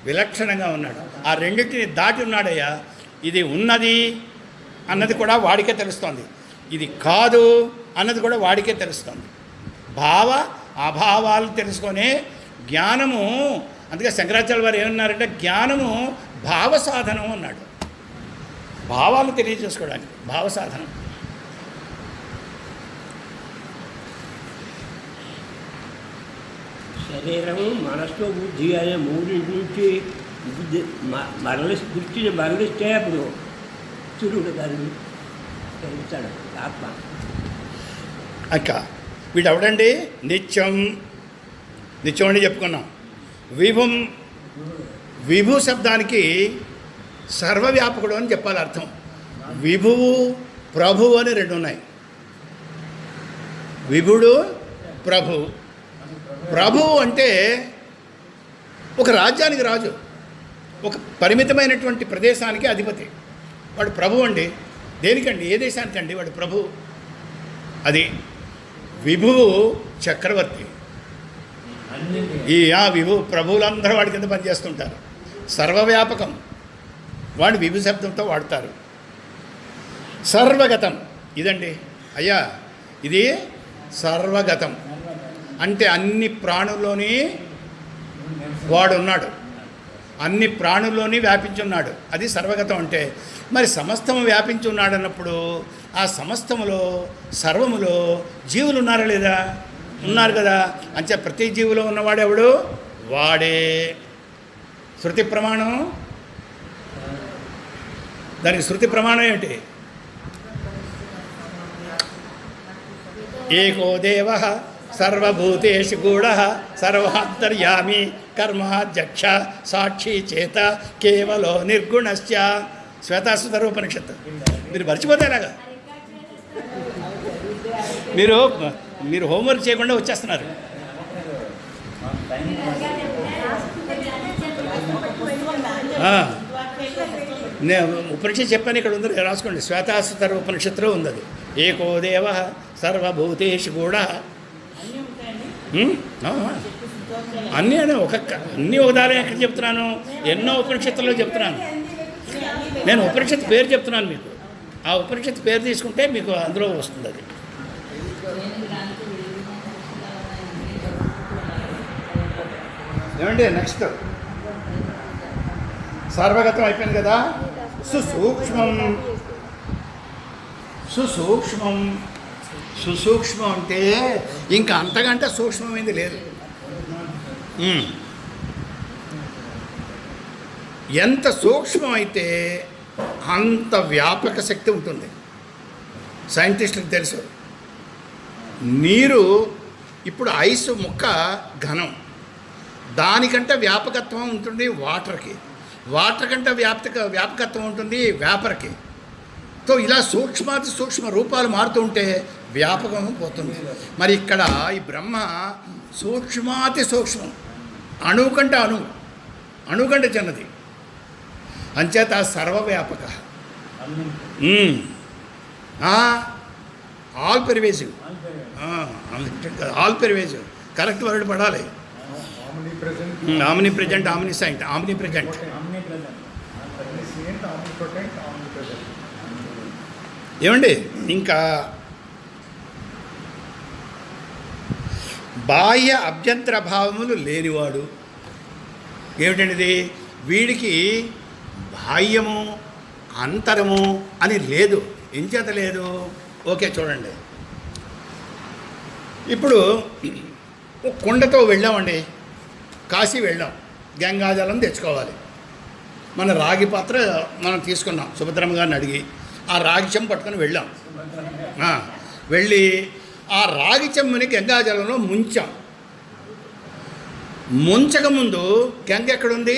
విలక్షణంగా ఉన్నాడు. ఆ రెండింటిని దాటి ఉన్నాడయ్యా. ఇది ఉన్నది అన్నది కూడా వాడికే తెలుస్తోంది, ఇది కాదు అన్నది కూడా వాడికే తెలుస్తోంది. భావ అభావాలు తెలుసుకొనే జ్ఞానము. అందుకే శంకరాచార్య వారు ఏమన్నారంటే జ్ఞానము భావ సాధనం అన్నాడు. భావాలు తెలియజేసుకోవడానికి భావ సాధనం. శరీరము, మనస్సు, బుద్ధి అనే మూడింటి నుంచి దృష్టిని మరలిస్తే అప్పుడు సూర్యుడు దాన్ని తెలుస్తాడు ఆత్మ. అక్క వీడెవడండి? నిత్యం అని చెప్పుకున్నాం. విభు శబ్దానికి సర్వవ్యాపకుడు అని చెప్పాలి అర్థం. విభువు ప్రభువు అని రెండు ఉన్నాయి. విభుడు ప్రభువు. ప్రభువు అంటే ఒక రాజ్యానికి రాజు, ఒక పరిమితమైనటువంటి ప్రదేశానికి అధిపతి. వాడు ప్రభువు అండి. దేనికండి? ఏ దేశానికండి వాడు ప్రభువు? అది విభువు చక్రవర్తి. విభు ప్రభువులందరూ వాడి కింద పనిచేస్తుంటారు. సర్వవ్యాపకం వాడు విభు శబ్దంతో వాడతారు. సర్వగతం ఇదండి అయ్యా, ఇది సర్వగతం అంటే అన్ని ప్రాణుల్లోని వాడు ఉన్నాడు, అన్ని ప్రాణుల్లోని వ్యాపించి ఉన్నాడు. అది సర్వగతం అంటే. మరి సమస్తము వ్యాపించి ఉన్నాడు అన్నప్పుడు ఆ సమస్తములో సర్వములో జీవులు ఉన్నారా లేదా? ఉన్నారు కదా. అంటే ప్రతి జీవులో ఉన్నవాడు ఎవడు? వాడే. శృతి ప్రమాణం. దానికి శృతి ప్రమాణం ఏమిటి? ఏకో దేవ సర్వభూతేషు గూఢ సర్వాంతర్యామి కర్మాధ్యక్ష సాక్షి చేత కేవలో నిర్గుణశ్చ. శ్వేతాసుతరోపనిషత్తు. మీరు మర్చిపోతేలాగా మీరు హోంవర్క్ చేయకుండా వచ్చేస్తున్నారు. నేను ఉపనిషత్తు చెప్పాను, ఇక్కడ ఉంది, రాసుకోండి. శ్వేతాసుతరోపనిషత్తులో ఉంది అది. ఏకో దేవ సర్వభూతేషు కూడా అన్నీ అన్ని ఉదాహరణ ఎక్కడ చెప్తున్నాను, ఎన్నో ఉపనిషత్తుల్లో చెప్తున్నాను. నేను ఉపనిషత్తు పేరు చెప్తున్నాను మీకు. ఆ ఉపనిషత్తు పేరు తీసుకుంటే మీకు అందులో వస్తుంది అది. ఏమండి నెక్స్ట్ సర్వగతం అయిపోయింది కదా. సుసూక్ష్మం. సుసూక్ష్మం. సుసూక్ష్మం అంటే ఇంకా అంతకంటే సూక్ష్మమైంది లేదు. ఎంత సూక్ష్మమైతే అంత వ్యాపక శక్తి ఉంటుంది. సైంటిస్టులకు తెలుసు. నీరు ఇప్పుడు ఐస్ ముక్క ఘనం, దానికంటే వ్యాపకత్వం ఉంటుంది వాటర్కి, వాటర్ కంటే వ్యాపకత్వం ఉంటుంది వేపర్కి. సో ఇలా సూక్ష్మాతి సూక్ష్మ రూపాలు మారుతూ ఉంటే వ్యాపకం పోతుంది. మరి ఇక్కడ ఈ బ్రహ్మ సూక్ష్మాతి సూక్ష్మం, అణువు కంటే అణువు కంటే చిన్నది. అంచేత సర్వవ్యాపక, all pervasive. All pervasive correct word పడాలి. Omnipresent, omniscient, omnipresent. ఏమండి ఇంకా బాహ్య అభ్యంతర భావములు లేనివాడు. ఏమిటండి వీడికి బాహ్యము అంతరము అని లేదు. ఎంచేత లేదు? ఓకే చూడండి, ఇప్పుడు కుండతో వెళ్ళామండి, కాశీ వెళ్ళాం, గంగాజలం తెచ్చుకోవాలి. మన రాగి పాత్ర మనం తీసుకున్నాం, సుభద్రమ్మ గారిని అడిగి ఆ రాగి చెంబు పట్టుకొని వెళ్ళాం. వెళ్ళి ఆ రాగి చెంబుని గంగాజలంలో ముంచాం. ముంచకముందు గంగ ఎక్కడుంది?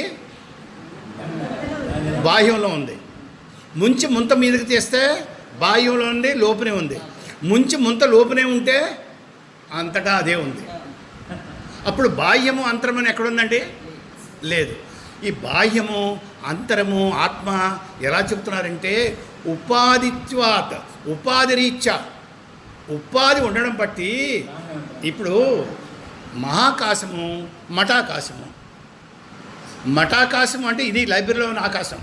బాహ్యంలో ఉంది. ముంచి ముంత మీదకి తీస్తే బాహ్యంలో ఉంది, లోపనే ఉంది. ముంచి ముంత లోపనే ఉంటే అంతటా అదే ఉంది. అప్పుడు బాహ్యము అంతరమని ఎక్కడుందండి? లేదు. ఈ బాహ్యము అంతరము ఆత్మ ఎలా చెప్తున్నారంటే ఉపాధిత్వాత్, ఉపాధి రీత్యా, ఉపాధి ఉండడం బట్టి. ఇప్పుడు మహాకాశము మఠాకాశము. మఠాకాశం అంటే ఇది లైబ్రరీలో ఉన్న ఆకాశం,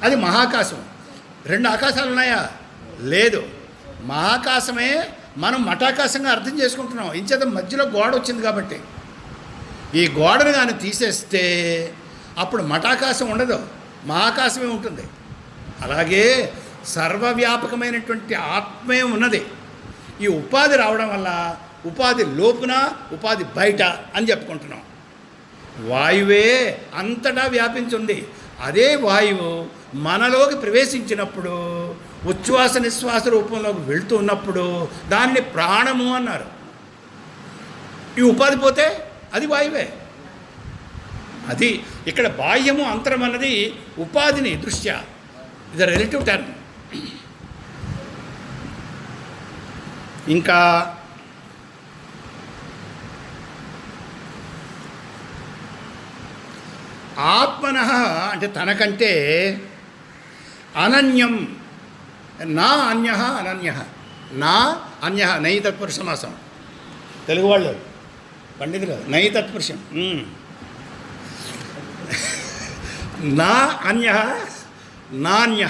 అది మహాకాశం. రెండు ఆకాశాలు ఉన్నాయా? లేదు. మహాకాశమే మనం మఠాకాశంగా అర్థం చేసుకుంటున్నాం. ఇంచేత మధ్యలో గోడ వచ్చింది కాబట్టి. ఈ గోడను కానీ తీసేస్తే అప్పుడు మఠాకాశం ఉండదు, మహాకాశమే ఉంటుంది. అలాగే సర్వవ్యాపకమైనటువంటి ఆత్మే ఉన్నది. ఈ ఉపాధి రావడం వల్ల ఉపాధి లోపున ఉపాధి బయట అని చెప్పుకుంటున్నాం. వాయువే అంతటా వ్యాపించింది. అదే వాయువు మనలోకి ప్రవేశించినప్పుడు ఉచ్ఛ్వాస నిశ్వాస రూపంలోకి వెళుతూ ఉన్నప్పుడు దానిని ప్రాణము అన్నారు. ఈ ఉపాధి పోతే అది వాయువే. అది ఇక్కడ బాహ్యము అంతరం అన్నది ఉపాధిని దృష్ట్యా, ఇది రిలేటివ్ టర్మ్. ఇంకా ఆత్మన అంటే తనకంటే అనన్యం, నా అన్య అనన్య, నా అన్య నై తత్పురుష సమాసం. తెలుగు వాళ్ళు పండితులు నై తత్పురుషం. నా అన్య నాన్య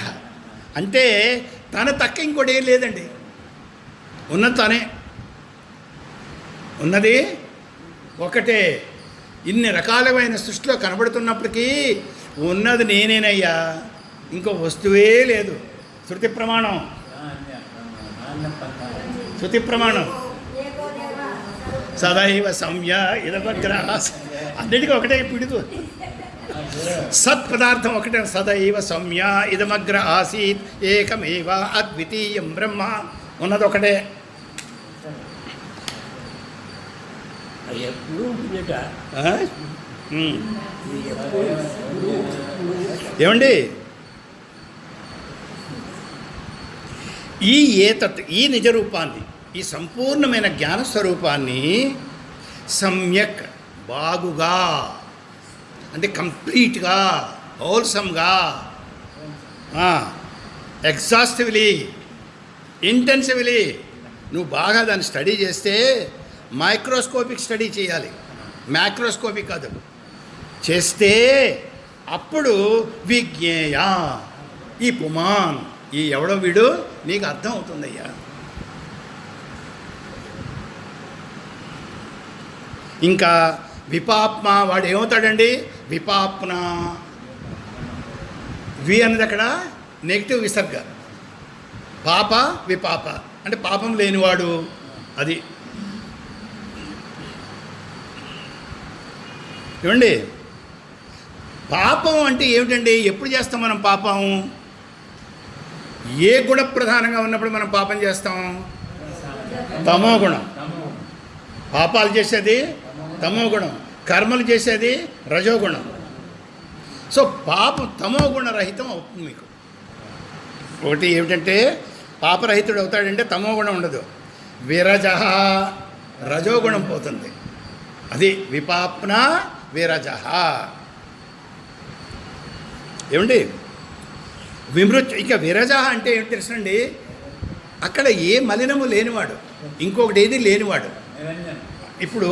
అంటే తన తక్క ఇంకోటి ఏం లేదండి. ఉన్నది తానే, ఉన్నది ఒకటే. ఇన్ని రకాలమైన సృష్టిలో కనబడుతున్నప్పటికీ ఉన్నది నేనేనయ్యా, ఇంకో వస్తువే లేదు. శృతి ప్రమాణం, శృతి ప్రమాణం. సదైవ సంయ ఇదగ్ర, అన్నిటికీ ఒకటే పిడుతు. సత్పదార్థం ఒకటే. సదైవ సంయ ఇదమగ్ర ఆసీత్ ఏకమేవ అద్వితీయం బ్రహ్మ. ఉన్నది ఒకటే. ఏమండి ఈ ఏతత్, ఈ నిజరూపాన్ని, ఈ సంపూర్ణమైన జ్ఞానస్వరూపాన్ని సమ్యక్, బాగుగా అంటే కంప్లీట్గా, హోల్సమ్గా, ఎగ్జాస్టివ్లీ, ఇంటెన్సివ్లీ నువ్వు బాగా దాన్ని స్టడీ చేస్తే మైక్రోస్కోపిక్ స్టడీ చేయాలి, మ్యాక్రోస్కోపిక్ కాదు. చేస్తే అప్పుడు విజ్ఞేయ, ఈ పుమాన్, ఈ ఎవడో వీడు నీకు అర్థం అవుతుందయ్యా. ఇంకా విపాప్మ, వాడు ఏమవుతాడండి? విపాప్న. వి అన్నది అక్కడ నెగిటివ్ విసర్గ. పాప విపాప అంటే పాపం లేనివాడు. అది ఏమండి? పాపం అంటే ఏమిటండి? ఎప్పుడు చేస్తాం మనం పాపం? ఏ గుణ ప్రధానంగా ఉన్నప్పుడు మనం పాపం చేస్తాం? తమో గుణం. పాపాలు చేసేది తమో గుణం, కర్మలు చేసేది రజోగుణం. సో పాపం తమో గుణ రహితం అవుతుంది మీకు. ఒకటి ఏమిటంటే పాపరహితుడు అవుతాడంటే తమో గుణం ఉండదు. విరజ, రజోగుణం పోతుంది. అది విపాప్న విరజ. ఏమండి? విమృత్యు. ఇక విరజ అంటే ఏమిటి తెలుసండి? అక్కడ ఏ మలినము లేనివాడు, ఇంకొకటి ఏది లేనివాడు. ఇప్పుడు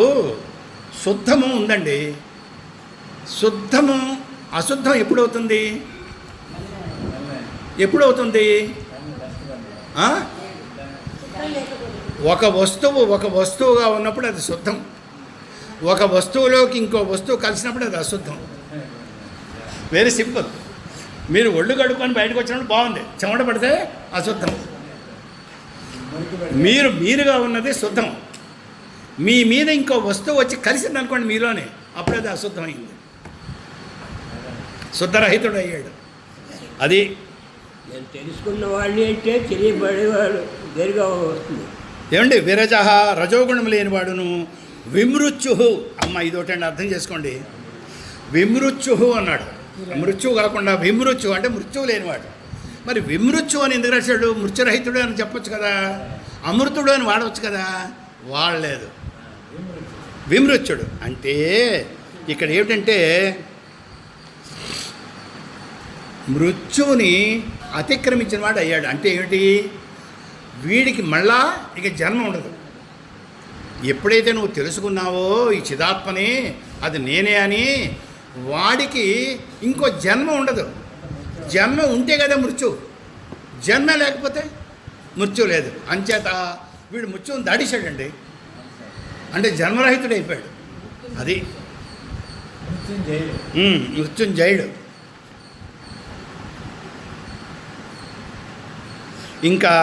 శుద్ధము ఉందండి, శుద్ధము అశుద్ధం ఎప్పుడవుతుంది? ఎప్పుడవుతుంది? ఒక వస్తువుగా ఉన్నప్పుడు అది శుద్ధం, ఒక వస్తువులోకి ఇంకో వస్తువు కలిసినప్పుడు అది అశుద్ధం. Very simple. మీరు ఒళ్ళు కడుక్కొని బయటకు వచ్చినప్పుడు బాగుంది, చెమట పడితే అశుద్ధం. మీరుగా ఉన్నది శుద్ధం. మీ మీద ఇంకో వస్తువు వచ్చి కలిసింది అనుకోండి మీలోనే, అప్పుడు అది అశుద్ధమైంది, శుద్ధరహితుడు అయ్యాడు. అది నేను తెలుసుకున్న వాడిని అంటే తెలియబడేవాడు వేరుగా వస్తుంది. ఏమండి? విరజ, రజోగుణం లేనివాడును. విమృత్యు, అమ్మ ఇదోటండి అర్థం చేసుకోండి. విమృత్యు అన్నాడు. మృత్యువు కాకుండా విమృత్యు అంటే మృత్యువు లేనివాడు. మరి విమృత్యు అని ఎందుకు రాశాడు? మృత్యురహితుడు అని చెప్పొచ్చు కదా, అమృతుడు అని వాడవచ్చు కదా, వాడలేదు. విమృత్యుడు అంటే ఇక్కడ ఏమిటంటే మృత్యువుని అతిక్రమించిన వాడు అయ్యాడు. అంటే ఏమిటి? వీడికి మళ్ళా ఇక జన్మ ఉండదు. ఎప్పుడైతే నువ్వు తెలుసుకున్నావో ఈ చిదాత్మని, అది నేనే అని, వాడికి ఇంకో జన్మ ఉండదు. జన్మ ఉంటే కదా మృత్యు, జన్మ లేకపోతే మృత్యు లేదు. అంచేత వీడు మృత్యువుని దాడిశాడండి, అంటే జన్మరహితుడు అయిపోయాడు. అది మృత్యుంజయుడు. ఇంకా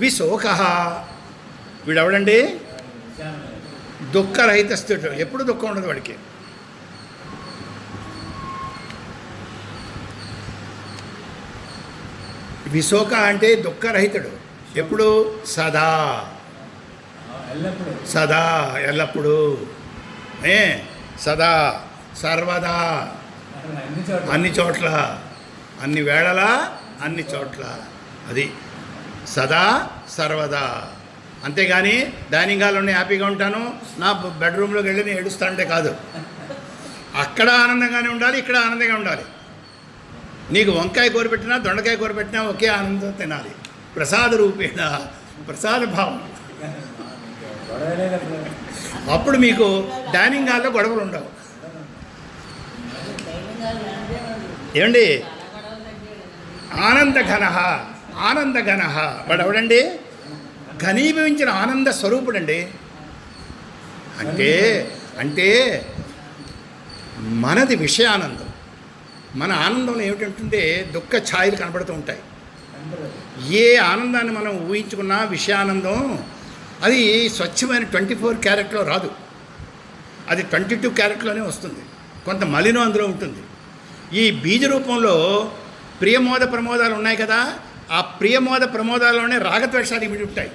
విశోక, వీడెవడండి? దుఃఖరహితస్థుడు. ఎప్పుడు దుఃఖం ఉండదు వాడికి. విశోక అంటే దుఃఖరహితుడు. ఎప్పుడు? సదా, సదా, ఎల్లప్పుడూ, సదా, సర్వదా, అన్ని చోట్ల, అన్ని వేళలా, అన్ని చోట్ల. అది సదా సర్వదా. అంతేగాని డైనింగ్ హాల్లోనే హ్యాపీగా ఉంటాను, నా బెడ్రూమ్లోకి వెళ్ళి నేను ఏడుస్తానంటే కాదు. అక్కడ ఆనందంగానే ఉండాలి, ఇక్కడ ఆనందంగా ఉండాలి. నీకు వంకాయ కూర పెట్టినా దొండకాయ కూర పెట్టినా ఒకే ఆనందం తినాలి. ప్రసాద రూపేణ, ప్రసాద భావం. అప్పుడు మీకు డైనింగ్ హాల్లో గొడవలు ఉండవు. ఏమండి? ఆనందఘన, ఆనందఘన. వాడు ఎవడండి? ఘనీభవించిన ఆనంద స్వరూపుడండి. అంటే మనది విషయానందం. మన ఆనందంలో ఏమిటంటే దుఃఖ ఛాయలు కనబడుతూ ఉంటాయి. ఏ ఆనందాన్ని మనం ఊహించుకున్నా విషయానందం అది స్వచ్ఛమైన 24 క్యారెట్లో రాదు, అది 22 క్యారెట్లోనే వస్తుంది. కొంత మలినం అందులో ఉంటుంది. ఈ బీజ రూపంలో ప్రియమోద ప్రమోదాలు ఉన్నాయి కదా, ఆ ప్రియమోద ప్రమోదాల్లోనే రాగద్వేషాలు ఇమిడి ఉంటాయి.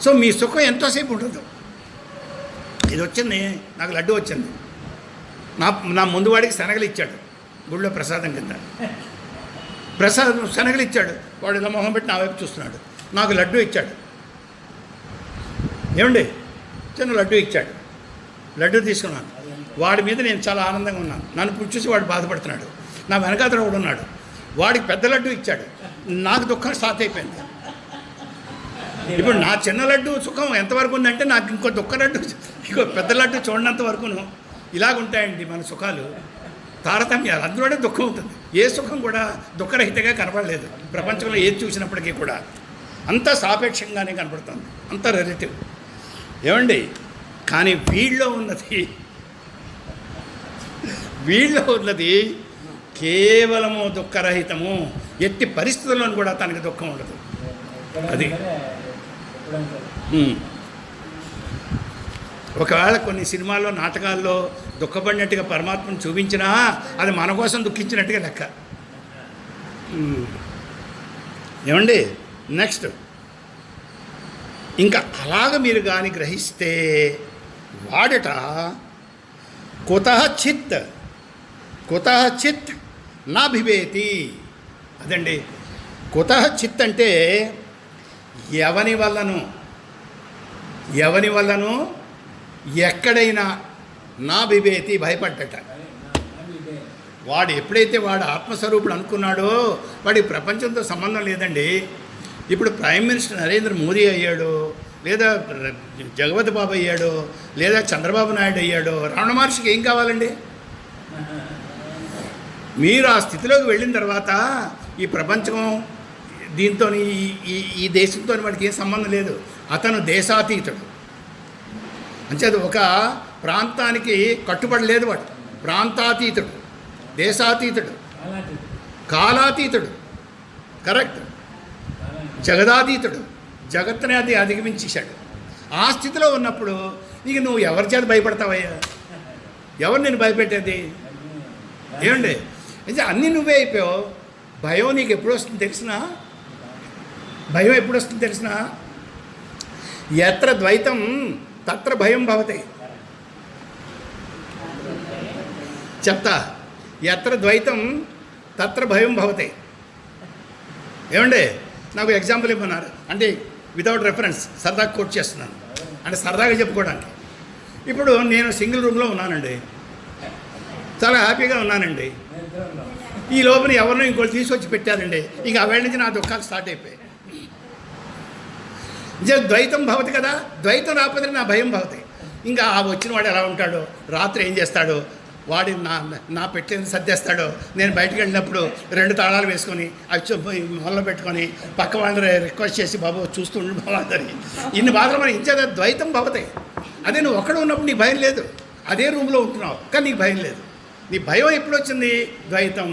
సో మీ సుఖం ఎంతోసేపు ఉండదు. ఇది వచ్చింది, నాకు లడ్డు వచ్చింది, నా ముందు వాడికి శనగలు ఇచ్చాడు గుళ్ళో ప్రసాదం కింద. ప్రసాదం శనగలు ఇచ్చాడు, వాడు ఇలా మొహం పెట్టి నా వైపు చూస్తున్నాడు. నాకు లడ్డు ఇచ్చాడు. ఏమండి? చిన్న లడ్డు ఇచ్చాడు, లడ్డు తీసుకున్నాను. వాడి మీద నేను చాలా ఆనందంగా ఉన్నాను. నన్ను పుచ్చేసి వాడు బాధపడుతున్నాడు. నా వెనకాతల వాడు ఉన్నాడు, వాడికి పెద్ద లడ్డు ఇచ్చాడు. నాకు దుఃఖం స్టార్ట్ అయిపోయింది. ఇప్పుడు నా చిన్న లడ్డు సుఖం ఎంతవరకు ఉందంటే నాకు ఇంకో దుఃఖ లడ్డు ఇంకో పెద్ద లడ్డు చూడనంత వరకును ఇలాగుంటాయండి మన సుఖాలు, తారతమ్యాలు. అందులోనే దుఃఖం ఉంటుంది. ఏ సుఖం కూడా దుఃఖరహితంగా కనపడలేదు ప్రపంచంలో ఏది చూసినప్పటికీ కూడా. అంత సాపేక్షంగానే కనపడుతుంది, అంత రిలేటివ్. ఏమండి, కానీ వీళ్ళో ఉన్నది కేవలము దుఃఖరహితము. ఎట్టి పరిస్థితుల్లోనూ కూడా తనకి దుఃఖం ఉండదు. అది ఒకవేళ కొన్ని సినిమాల్లో నాటకాల్లో దుఃఖపడినట్టుగా పరమాత్మను చూపించినా అది మన కోసం దుఃఖించినట్టుగా లెక్క. ఏమండి, నెక్స్ట్ ఇంకా అలాగ మీరు కానీ గ్రహిస్తే వాడట కుతః చిత్ నాభివేతి. అదండి కుతః చిత్ అంటే ఎవని వల్లనూ ఎక్కడైనా నా బిబేతి భయపడ్డట. వాడు ఎప్పుడైతే వాడు ఆత్మస్వరూపుడు అనుకున్నాడో వాడి ప్రపంచంతో సంబంధం లేదండి. ఇప్పుడు ప్రైమ్ మినిస్టర్ నరేంద్ర మోదీ అయ్యాడు, లేదా జగపతి బాబు అయ్యాడు, లేదా చంద్రబాబు నాయుడు అయ్యాడు, రమణ మహర్షికి ఏం కావాలండి? మీరు ఆ స్థితిలోకి వెళ్ళిన తర్వాత ఈ ప్రపంచం దీంతో ఈ దేశంతో వాడికి ఏం సంబంధం లేదు. అతను దేశాతీతుడు. అంచేది ఒక ప్రాంతానికి కట్టుబడలేదు వాడు. ప్రాంతాతీతుడు, దేశాతీతుడు, కాలాతీతుడు, కరెక్ట్, జగదాతీతుడు. జగత్తుని అది అధిగమించేశాడు. ఆ స్థితిలో ఉన్నప్పుడు ఇక నువ్వు ఎవరి చేత భయపడతావయ్యా? ఎవరు నేను భయపెట్టేది? ఏమండి, అయితే అన్నీ నువ్వే అయిపోయావు. భయం నీకు ఎప్పుడు వస్తుంది తెలిసినా? భయం ఎప్పుడు వస్తుంది తెలిసినా? ఎత్ర ద్వైతం తత్ర భయం భవతి. చెప్తా, ఎత్ర ద్వైతం తత్ర భయం భవతి. ఏమండి, నాకు ఎగ్జాంపుల్ ఇవ్వన్నారు అంటే వితౌట్ రెఫరెన్స్ సరదాగా కోట్ చేస్తున్నాను, అంటే సరదాగా చెప్పుకోవడానికి. ఇప్పుడు నేను సింగిల్ రూమ్లో ఉన్నానండి, చాలా హ్యాపీగా ఉన్నానండి. ఈ లోపల ఎవరినో ఇంకోటి తీసుకొచ్చి పెట్టారండి. ఇంక అవేళ నుంచి నా దుఃఖాలు స్టార్ట్ అయిపోయాయి. ద్వైతం భవతి కదా, ద్వైతం రాకపోతే నా భయం భవతి. ఇంకా ఆ వచ్చిన వాడు ఎలా ఉంటాడో, రాత్రి ఏం చేస్తాడో, వాడి నా పెట్టేది సర్దేస్తాడో, నేను బయటకు వెళ్ళినప్పుడు 2 తాళాలు వేసుకొని అవి మొదలు పెట్టుకొని పక్క వాళ్ళని రిక్వెస్ట్ చేసి బాబు చూస్తుండు బాగుందని ఇన్ని బాధలు మనం ఇచ్చేది ద్వైతం భవతి. అదే నువ్వు ఒక్కడ ఉన్నప్పుడు నీకు భయం లేదు, అదే రూమ్లో ఉంటున్నావు కానీ నీకు భయం లేదు. నీ భయం ఎప్పుడు వచ్చింది? ద్వైతం.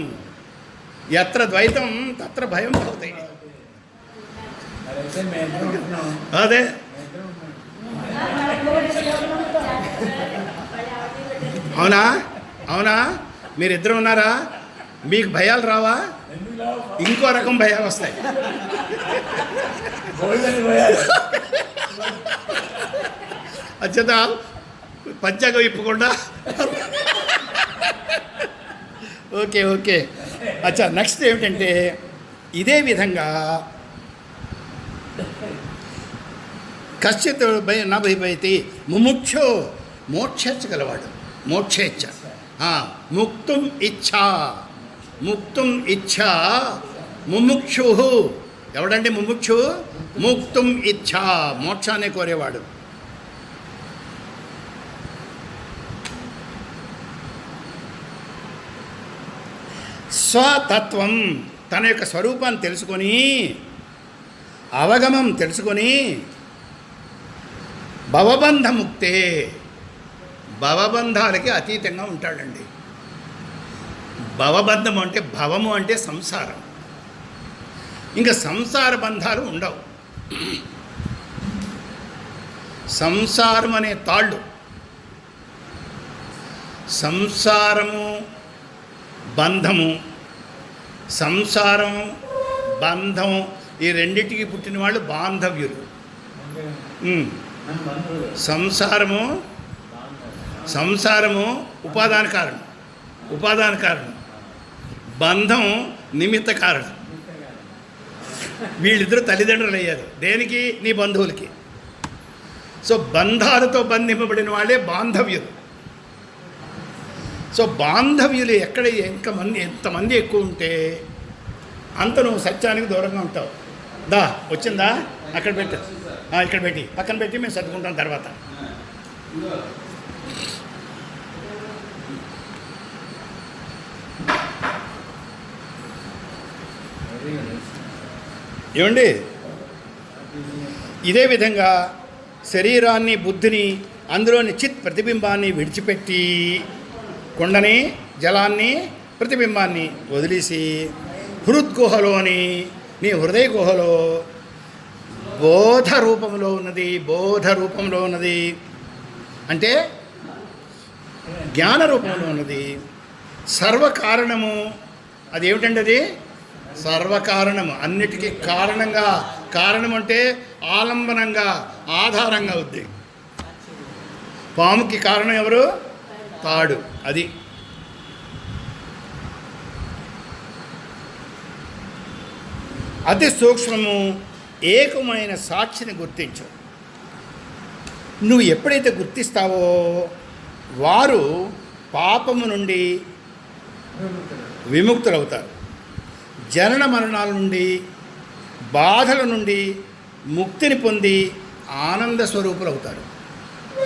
ఎత్ర ద్వైతం తత్ర భయం భవతి. అదే అవునా? అవునా? మీరిద్దరు ఉన్నారా? మీకు భయాలు రావా? ఇంకో రకం భయాలు వస్తాయి. అచ్చత పంచాంగం ఇప్పకుండా ఓకే ఓకే. అచ్చా, నెక్స్ట్ ఏమిటంటే ఇదే విధంగా కశ్చిత్ నా భయపైతే ముముక్షో మోక్షేచ్ఛ గలవాడు. మోక్షేచ్ఛ, ముక్తుం ఇచ్ఛా ముముక్షు. ఎవడండి ముముక్షు? ముక్తుం ఇచ్ఛా, మోక్షాన్ని కోరేవాడు. స్వతత్వం, తన యొక్క స్వరూపాన్ని తెలుసుకొని, అవగమం తెలుసుకొని, భవబంధముక్తే, భవబంధాలకి అతీతంగా ఉంటాడండి. భవబంధము అంటే భవము అంటే సంసారం. ఇంకా సంసార బంధాలు ఉండవు. సంసారం అనే తాళ్ళు, సంసారము బంధము, సంసారం బంధం, ఈ రెండింటికి పుట్టిన వాళ్ళు బాంధవ్యులు. సంసారము ఉపాదాన కారణం, బంధం నిమిత్త కారణం. వీళ్ళిద్దరూ తల్లిదండ్రులు అయ్యారు దేనికి? నీ బంధువులకి. సో బంధాలతో బంధింపబడిన వాళ్ళే బాంధవ్యులు. సో బాంధవ్యులు ఎక్కడ ఎంతమంది ఎక్కువ ఉంటే అంత నువ్వు సత్యానికి దూరంగా ఉంటావు. వచ్చిందా? అక్కడ పెట్టు. ఇక్కడ పెట్టి పక్కన పెట్టి మేము సర్దుకుంటాం తర్వాత. ఏమండి, ఇదే విధంగా శరీరాన్ని, బుద్ధిని, అందులోని చిత్ ప్రతిబింబాన్ని విడిచిపెట్టి కొండని, జలాన్ని, ప్రతిబింబాన్ని వదిలేసి హృద్గుహలోని, నీ హృదయ గుహలో బోధ రూపంలో ఉన్నది అంటే జ్ఞాన రూపంలో ఉన్నది సర్వకారణము. అదేమిటండి? అది సర్వకారణము, అన్నిటికీ కారణం అంటే ఆలంబనంగా, ఆధారంగా ఉంది. పాముకి కారణం ఎవరు? తాడు. అది అతి సూక్ష్మము, ఏకమైన సాక్షిని గుర్తించు. నువ్వు ఎప్పుడైతే గుర్తిస్తావో వారు పాపము నుండి విముక్తులవుతారు. జనన మరణాల నుండి, బాధల నుండి ముక్తిని పొంది ఆనంద స్వరూపులు అవుతారు.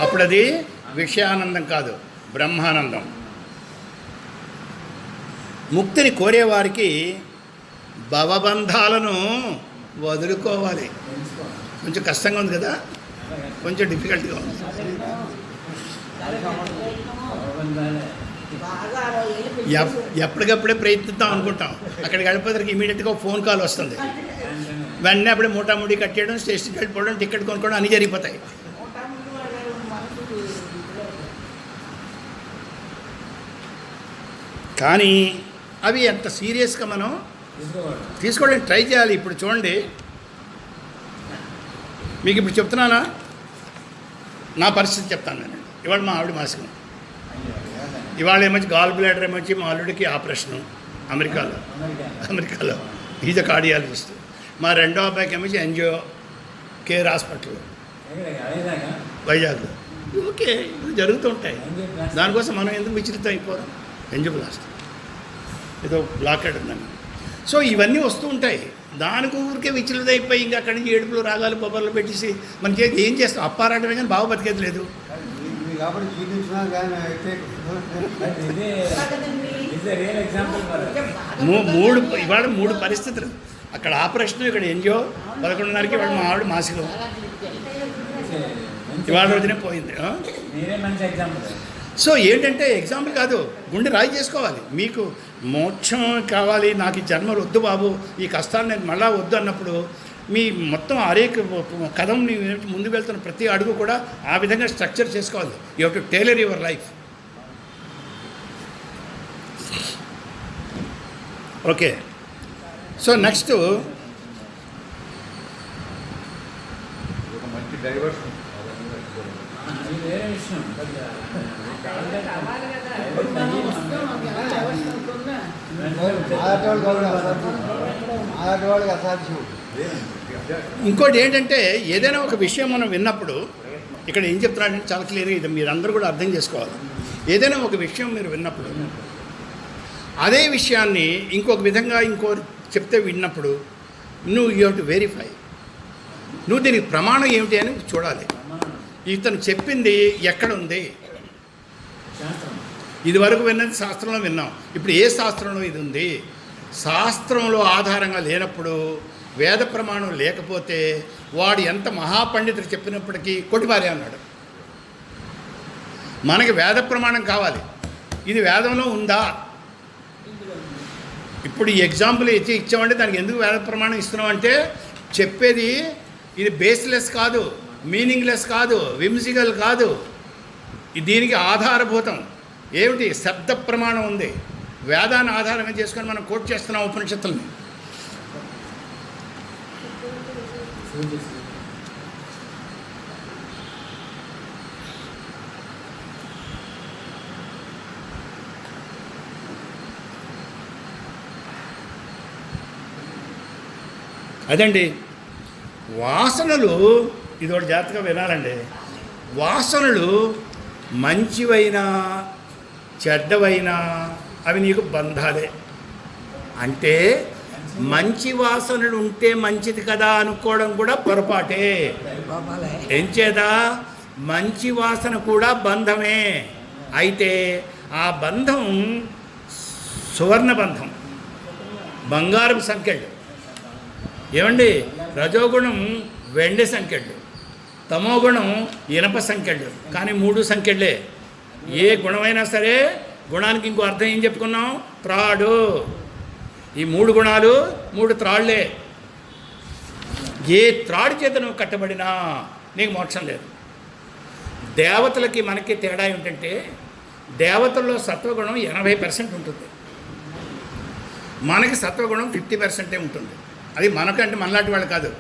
అప్పుడు అది విషయానందం కాదు, బ్రహ్మానందం. ముక్తిని కోరేవారికి భవబంధాలను వదులుకోవాలి. కొంచెం కష్టంగా ఉంది కదా, కొంచెం డిఫికల్ట్గా ఉంది. ఎప్పటికప్పుడే ప్రయత్నిద్దాం అనుకుంటాం, అక్కడికి వెళ్ళిపోతానికి ఇమీడియట్గా ఫోన్ కాల్ వస్తుంది, వెంటనే అప్పుడే మూటాముడి కట్టేయడం, స్టేషన్కి వెళ్ళిపోవడం, టికెట్ కొనుక్కోవడం అన్నీ జరిగిపోతాయి. కానీ అవి ఎంత సీరియస్గా మనం తీసుకోవడానికి ట్రై చేయాలి. ఇప్పుడు చూడండి, మీకు ఇప్పుడు చెప్తున్నానా, నా పరిస్థితి చెప్తాను నేను. ఇవాళ మా ఆవిడ మాసికం, ఇవాళ ఏమొచ్చి గాల్ బ్లాడర్ ఏమొచ్చి మా ఆవిడకి ఆపరేషను అమెరికాలో ఈజ్ కార్డియాలజిస్ట్. మా రెండో అబ్బాయికి ఏమొచ్చి ఎన్జిఓ కేర్ హాస్పిటల్ వైజాగ్లో. ఓకే, ఇవి జరుగుతూ ఉంటాయి. దానికోసం మనం ఎందుకు విచలితం అయిపోవడం? ఎంజియోప్లాస్టీ ఏదో బ్లాకెట్ ఉందని. సో ఇవన్నీ వస్తూ ఉంటాయి. దానికి ఊరికే విచలిత అయిపోయి ఇంకా అక్కడి నుంచి ఏడుపులు, రాగాలు, బొబ్బర్లు పెట్టేసి మనకి ఏం చేస్తాం? అప్పారాటమే కానీ బాగా బతికేది లేదు. ఇవాళ మూడు పరిస్థితులు, అక్కడ ఆపరేషన్, ఇక్కడ ఎన్జిఓ, 11:30కి ఇవాళ మా ఆవిడ మాసిలో, ఇవాళ రోజునే పోయింది. సో ఏంటంటే ఎగ్జాంపుల్ కాదు, గుండె రాయి చేసుకోవాలి. మీకు మోక్షం కావాలి, నాకు ఈ జన్మ వద్దు బాబు, ఈ కష్టాన్ని నేను మళ్ళా వద్దు అన్నప్పుడు మీ మొత్తం అరేక కథం ముందు వెళ్తున్న ప్రతి అడుగు కూడా ఆ విధంగా స్ట్రక్చర్ చేసుకోవాలి. You have to tailor your life. Okay, so next ఇంకోటి ఏంటంటే, ఏదైనా ఒక విషయం మనం విన్నప్పుడు, ఇక్కడ ఏం చెప్తున్నాడంటే చాలా క్లియర్గా, ఇది మీరందరూ కూడా అర్థం చేసుకోవాలి. ఏదైనా ఒక విషయం మీరు విన్నప్పుడు అదే విషయాన్ని ఇంకొక విధంగా చెప్తే విన్నప్పుడు యూ హ్యావ్ టు వెరిఫై. నువ్వు దీనికి ప్రమాణం ఏమిటి అని చూడాలి. ఇతను చెప్పింది ఎక్కడుంది? ఇది వరకు విన్నది శాస్త్రంలో విన్నాం, ఇప్పుడు ఏ శాస్త్రంలో ఇది ఉంది? శాస్త్రంలో ఆధారంగా లేనప్పుడు, వేద ప్రమాణం లేకపోతే వాడు ఎంత మహాపండితుడు చెప్పినప్పటికీ కొట్టిపారే అన్నాడు. మనకి వేద ప్రమాణం కావాలి. ఇది వేదంలో ఉందా? ఇప్పుడు ఈ ఎగ్జాంపుల్ ఇచ్చామంటే దానికి ఎందుకు వేద ప్రమాణం ఇస్తున్నామంటే, చెప్పేది ఇది బేస్లెస్ కాదు, మీనింగ్లెస్ కాదు, విమ్సికల్ కాదు, దీనికి ఆధారభూతం ఏమిటి? శబ్ద ప్రమాణం ఉంది. వేదాన్ని ఆధారంగా చేసుకొని మనం కోట్ చేస్తున్నాం ఉపనిషత్తుల్ని. అదండి వాసనలు. ఇది ఒకటి జాగ్రత్తగా వినాలండి. వాసనలు మంచివైనా చెడ్డవైనా అవి నీకు బంధాలే. అంటే మంచి వాసనలు ఉంటే మంచిది కదా అనుకోవడం కూడా పొరపాటే. ఎంచేత మంచి వాసన కూడా బంధమే. అయితే ఆ బంధం సువర్ణ బంధం, బంగారపు సంఖ్యలు. ఏమండి, రజోగుణం వెండి సంఖ్యలు, తమోగుణం ఇనప సంఖ్యలు. కానీ 3 సంఖ్యలే. ఏ గుణమైనా సరే గుణానికి ఇంకో అర్థం ఏం చెప్పుకున్నాం? త్రాడు. ఈ 3 గుణాలు 3 త్రాళ్లే. ఏ త్రాడు చేత నువ్వు కట్టబడినా నీకు మోక్షం లేదు. దేవతలకి మనకి తేడా ఏమిటంటే, దేవతల్లో సత్వగుణం 80% ఉంటుంది, మనకి సత్వగుణం 50% ఉంటుంది. అది మనకంటే మనలాంటి వాళ్ళు కాదు.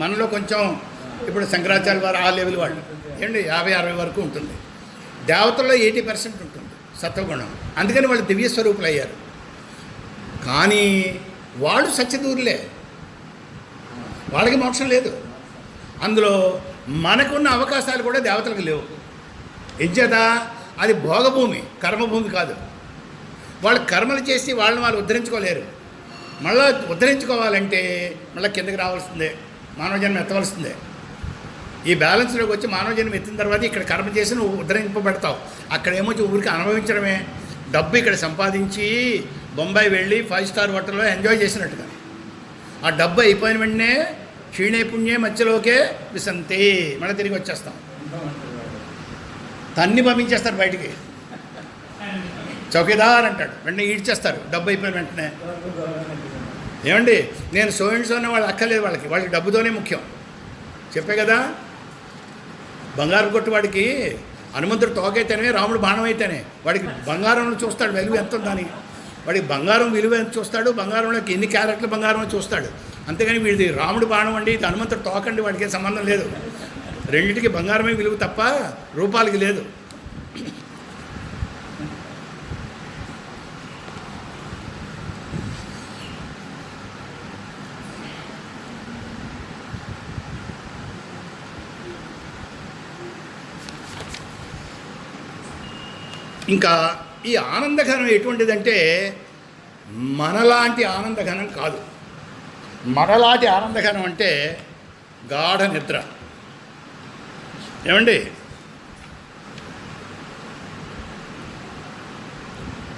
మనలో కొంచెం ఇప్పుడు శంకరాచార్య వారు ఆ లెవెల్ వాళ్ళు ఏంటి 50-60 వరకు ఉంటుంది. దేవతల్లో 80% ఉంటుంది సత్వగుణం. అందుకని వాళ్ళు దివ్య స్వరూపులు అయ్యారు. కానీ వాళ్ళు సత్యదూరులే, వాళ్ళకి మోక్షం లేదు. అందులో మనకున్న అవకాశాలు కూడా దేవతలకు లేవు. ఎంచేత అది భోగభూమి, కర్మభూమి కాదు. వాళ్ళు కర్మలు చేసి వాళ్ళని వాళ్ళు ఉద్ధరించుకోలేరు. మళ్ళీ ఉద్ధరించుకోవాలంటే మళ్ళీ కిందకి రావాల్సిందే, మానవ జన్మ ఎత్తవలసిందే. ఈ బ్యాలెన్స్లోకి వచ్చి మానవ జన్మ ఎత్తిన తర్వాత ఇక్కడ కర్మ చేసి నువ్వు ఉద్ధరింపబడతావు. అక్కడేమో ఊరికి అనుభవించడమే. డబ్బు ఇక్కడ సంపాదించి బొంబాయి వెళ్ళి 5 స్టార్ హోటల్లో ఎంజాయ్ చేసినట్టుగా. ఆ డబ్బు అయిపోయిన వెంటనే క్షీణే పుణ్యే మధ్యలోకే విసంతి, మళ్ళీ తిరిగి వచ్చేస్తాం. తన్ని పంపించేస్తారు బయటికి. చౌకీదార్ అంటాడు, వెంటనే ఈడ్చేస్తారు డబ్బు అయిపోయిన వెంటనే. ఏమండి, నేను సో అన్న వాళ్ళు అక్కర్లేదు, వాళ్ళకి డబ్బుతోనే ముఖ్యం. చెప్పే కదా, బంగారు కొట్టు వాడికి హనుమంతుడు తోకైతేనే, రాముడు బాణం అయితేనే. వాడికి బంగారంలో చూస్తాడు విలువ ఎంత ఉందని. వాడికి బంగారం విలువ ఎంత చూస్తాడు, బంగారంలోకి ఎన్ని క్యారెట్లు బంగారం చూస్తాడు. అంతేగాని వీడిది రాముడు బాణం అండి, ఇది హనుమంతుడు తోకండి, వాడికి ఏం సంబంధం లేదు. రెండింటికి బంగారమే విలువ తప్ప రూపాలకి లేదు. ఇంకా ఈ ఆనందఘనం ఎటువంటిదంటే మనలాంటి ఆనందఘనం కాదు. మనలాంటి ఆనందఘనం అంటే గాఢ నిద్ర. ఏమండి,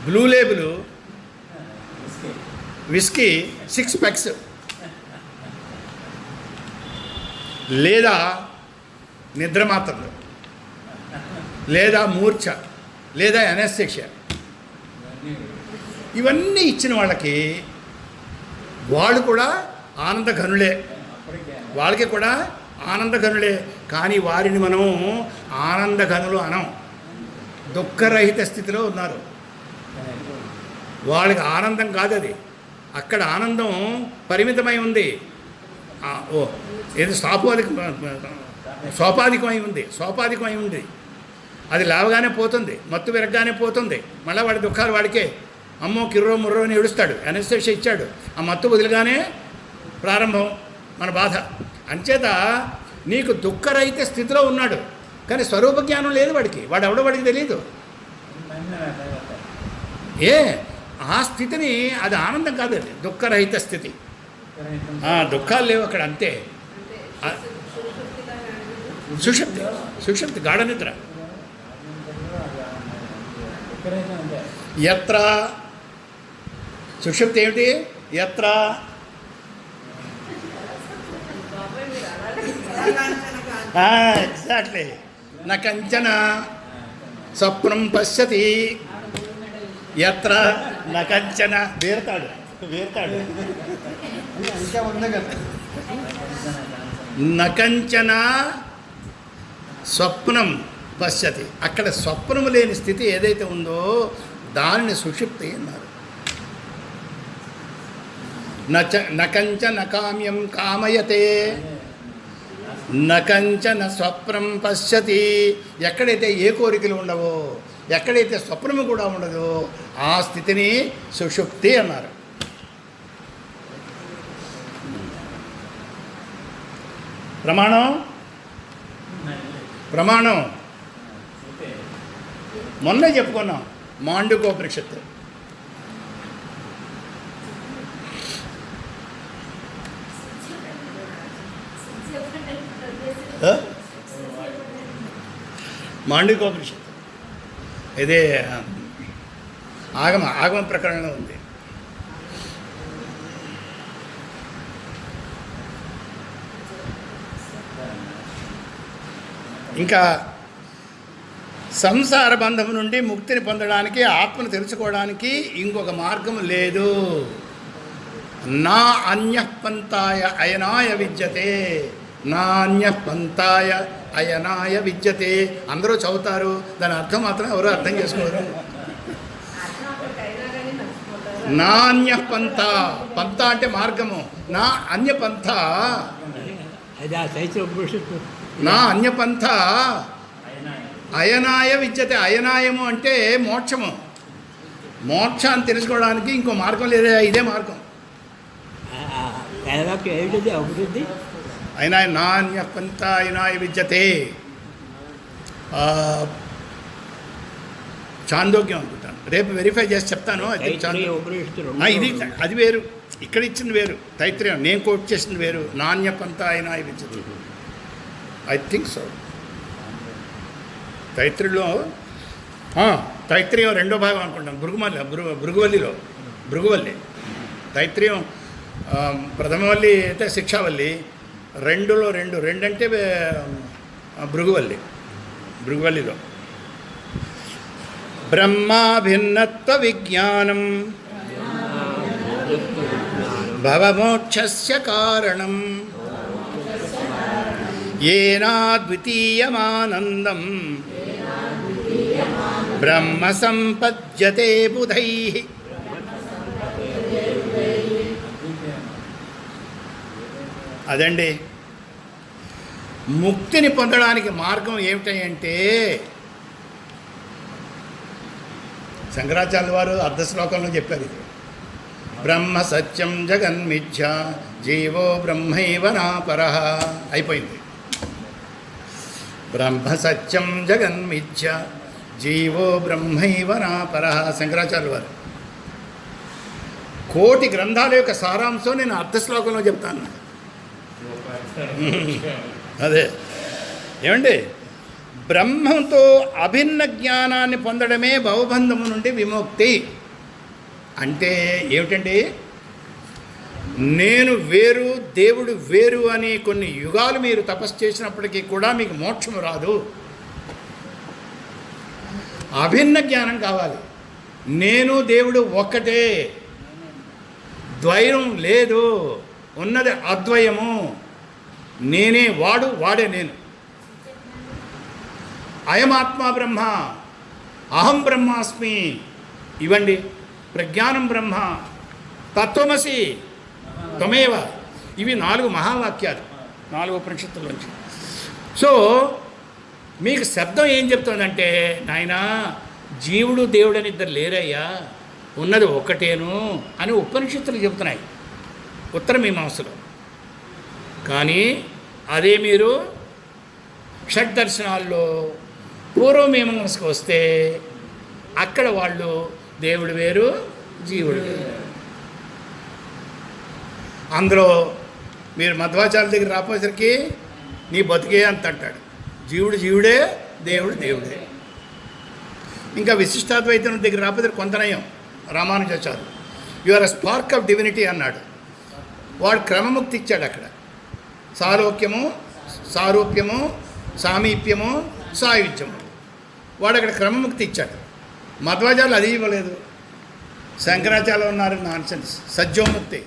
బ్లూ లేబుల్ విస్కీ 6 ప్యాక్స్ లేదా నిద్ర మాత్రలు లేదా మూర్ఛ లేదా ఎనెస్థెషియా, ఇవన్నీ ఇచ్చిన వాళ్ళకి వాళ్ళు కూడా ఆనందఘనులే. వాళ్ళకి కూడా ఆనందఘనులే. కానీ వారిని మనం ఆనందఘనులు అనం. దుఃఖరహిత స్థితిలో ఉన్నారు. వాళ్ళకి ఆనందం కాదు అది. అక్కడ ఆనందం పరిమితమై ఉంది. ఏదో సోపాధికమై ఉంది. అది లేవగానే పోతుంది, మత్తు విరగగానే పోతుంది. మళ్ళీ వాడి దుఃఖాలు వాడికే. అమ్మో కిర్రో ముర్రో అని ఏడుస్తాడు, ఎనెస్థెషియా ఇచ్చాడు. ఆ మత్తు వదిలిగానే ప్రారంభం మన బాధ. అంచేత నీకు దుఃఖరహిత స్థితిలో ఉన్నాడు, కానీ స్వరూప జ్ఞానం లేదు వాడికి. ఎవడో వాడికి తెలియదు. ఆ స్థితిని, అది ఆనందం కాదు, అది దుఃఖరహిత స్థితి. దుఃఖాలు లేవు అక్కడ, అంతే. సుషుప్తి గాఢ నిద్ర. యత్ర సుషుప్తి ఏమిటి? యత్ర ఎగ్జాక్ట్లీ న కంచన స్వప్నం పశ్యతి. యత్ర న కంచన వేరుతాడు న కంచన స్వప్నం పశ్యతి. అక్కడ స్వప్నము లేని స్థితి ఏదైతే ఉందో దానిని సుషుప్తి అన్నారు. నకంచన కామ్యం కామయతే నకంచన స్వప్నం పశ్యతి. ఎక్కడైతే ఏ కోరికలు ఉండవో, ఎక్కడైతే స్వప్నము కూడా ఉండదో ఆ స్థితిని సుషుప్తి అన్నారు. ప్రమాణం మొన్నే చెప్పుకున్నాం, మాండుకోపనిషత్తు. మాండవికోపనిషత్తు ఇదే ఆగమ ప్రకరణంలో ఉంది. ఇంకా సంసార బంధం నుండి ముక్తిని పొందడానికి, ఆత్మను తెలుసుకోవడానికి ఇంకొక మార్గం లేదు. నా అన్యపంతాయ అయనాయ విద్యతే, నా అన్యపంతాయ అయనాయ విద్యతే. అందరూ చదువుతారు, దాని అర్థం మాత్రం ఎవరు అర్థం చేసుకోరు. నా అన్యపంథ, పంథ అంటే మార్గము. నా అన్యపంథ, నా అన్యపంథ అయనాయ విద్యతే. అయనాయము అంటే మోక్షము. మోక్షాన్ని తెలుసుకోవడానికి ఇంకో మార్గం లేదా, ఇదే మార్గం. అయినా నా అన్యపంథ అయనాయ విద్యతే. చాందోగ్యం అనుకుంటాను, రేపు వెరిఫై చేసి చెప్తాను. ఇది అది వేరు, ఇక్కడ ఇచ్చింది వేరు. తైత్రయం నేను కోట్ చేసింది వేరు. నాణ్యపంథ అయనాయ విద్యతే, ఐ థింక్ సో. తైత్రయం రెండో భాగం అనుకుంటాం. భృగువల్లి. తైత్రయం ప్రథమవల్లి అయితే శిక్షావల్లి, రెండులో రెండంటే భృగువల్లిలో బ్రహ్మాభిన్నత్వ విజ్ఞానం భవమోక్షస్య కారణం ఏనాద్వితీయమానందం బ్రహ్మ సంపద్యతే బుధైః. అదండి ముక్తిని పొందడానికి మార్గం ఏమిటంటే, శంకరాచార్య వారు అర్ధ శ్లోకంలో చెప్పారు ఇది. బ్రహ్మ సత్యం జగన్మిథ్య జీవో బ్రహ్మైవ నాపరః. అయిపోయింది. బ్రహ్మ సత్యం జగన్మిథ్య జీవో బ్రహ్మైవ నాపరః. శంకరాచార్య వారు కోటి గ్రంథాల యొక్క సారాంశం నేను అర్ధ శ్లోకంలో చెప్తాను. అదే ఏమండి, బ్రహ్మంతో అభిన్న జ్ఞానాన్ని పొందడమే భవబంధము నుండి విముక్తి. అంటే ఏమిటండి, నేను వేరు దేవుడు వేరు అని కొన్ని యుగాలు మీరు తపస్సు చేసినప్పటికీ కూడా మీకు మోక్షం రాదు. అభిన్న జ్ఞానం కావాలి. నేను దేవుడు ఒక్కటే, ద్వైరం లేదు, ఉన్నది అద్వయము. నేనే వాడు, వాడే నేను. అయమాత్మా బ్రహ్మ, అహం బ్రహ్మాస్మి. ఇవ్వండి ప్రజ్ఞానం బ్రహ్మ, తత్వమసి త్వమేవ. ఇవి 4 మహావాక్యాలు, 4 ఉపనిషత్తుల్లోంచి. సో మీకు శబ్దం ఏం చెప్తుందంటే, నాయనా జీవుడు దేవుడని ఇద్దరు లేరయ్యా, ఉన్నది ఒక్కటేను అని ఉపనిషత్తులు చెబుతున్నాయి ఉత్తర మీమాంసలో. కానీ అదే మీరు షడ్దర్శనాల్లో పూర్వమీమాంసకు వస్తే అక్కడ వాళ్ళు దేవుడు వేరు జీవుడు వేరు. అందులో మీరు మధ్వాచార్య దగ్గర రాపోసరికి నీ బతికే అంత అంటాడు. జీవుడు జీవుడే, దేవుడు దేవుడే. ఇంకా విశిష్టాద్వైతం దగ్గర రాపోసరికి కొంత నయం. Ramanujacharyulu you are a spark of divinity అన్నాడు. వాడు క్రమముక్తి ఇచ్చాడు అక్కడ. సాలోక్యము, సారూప్యము, సామీప్యము, సాయుధ్యము. వాడు అక్కడ క్రమముక్తి ఇచ్చాడు. మధ్వాచార్యులు అది ఇవ్వలేదు. శంకరాచార్యులు ఉన్నారు నాన్సెన్స్. సజ్జోముక్తి.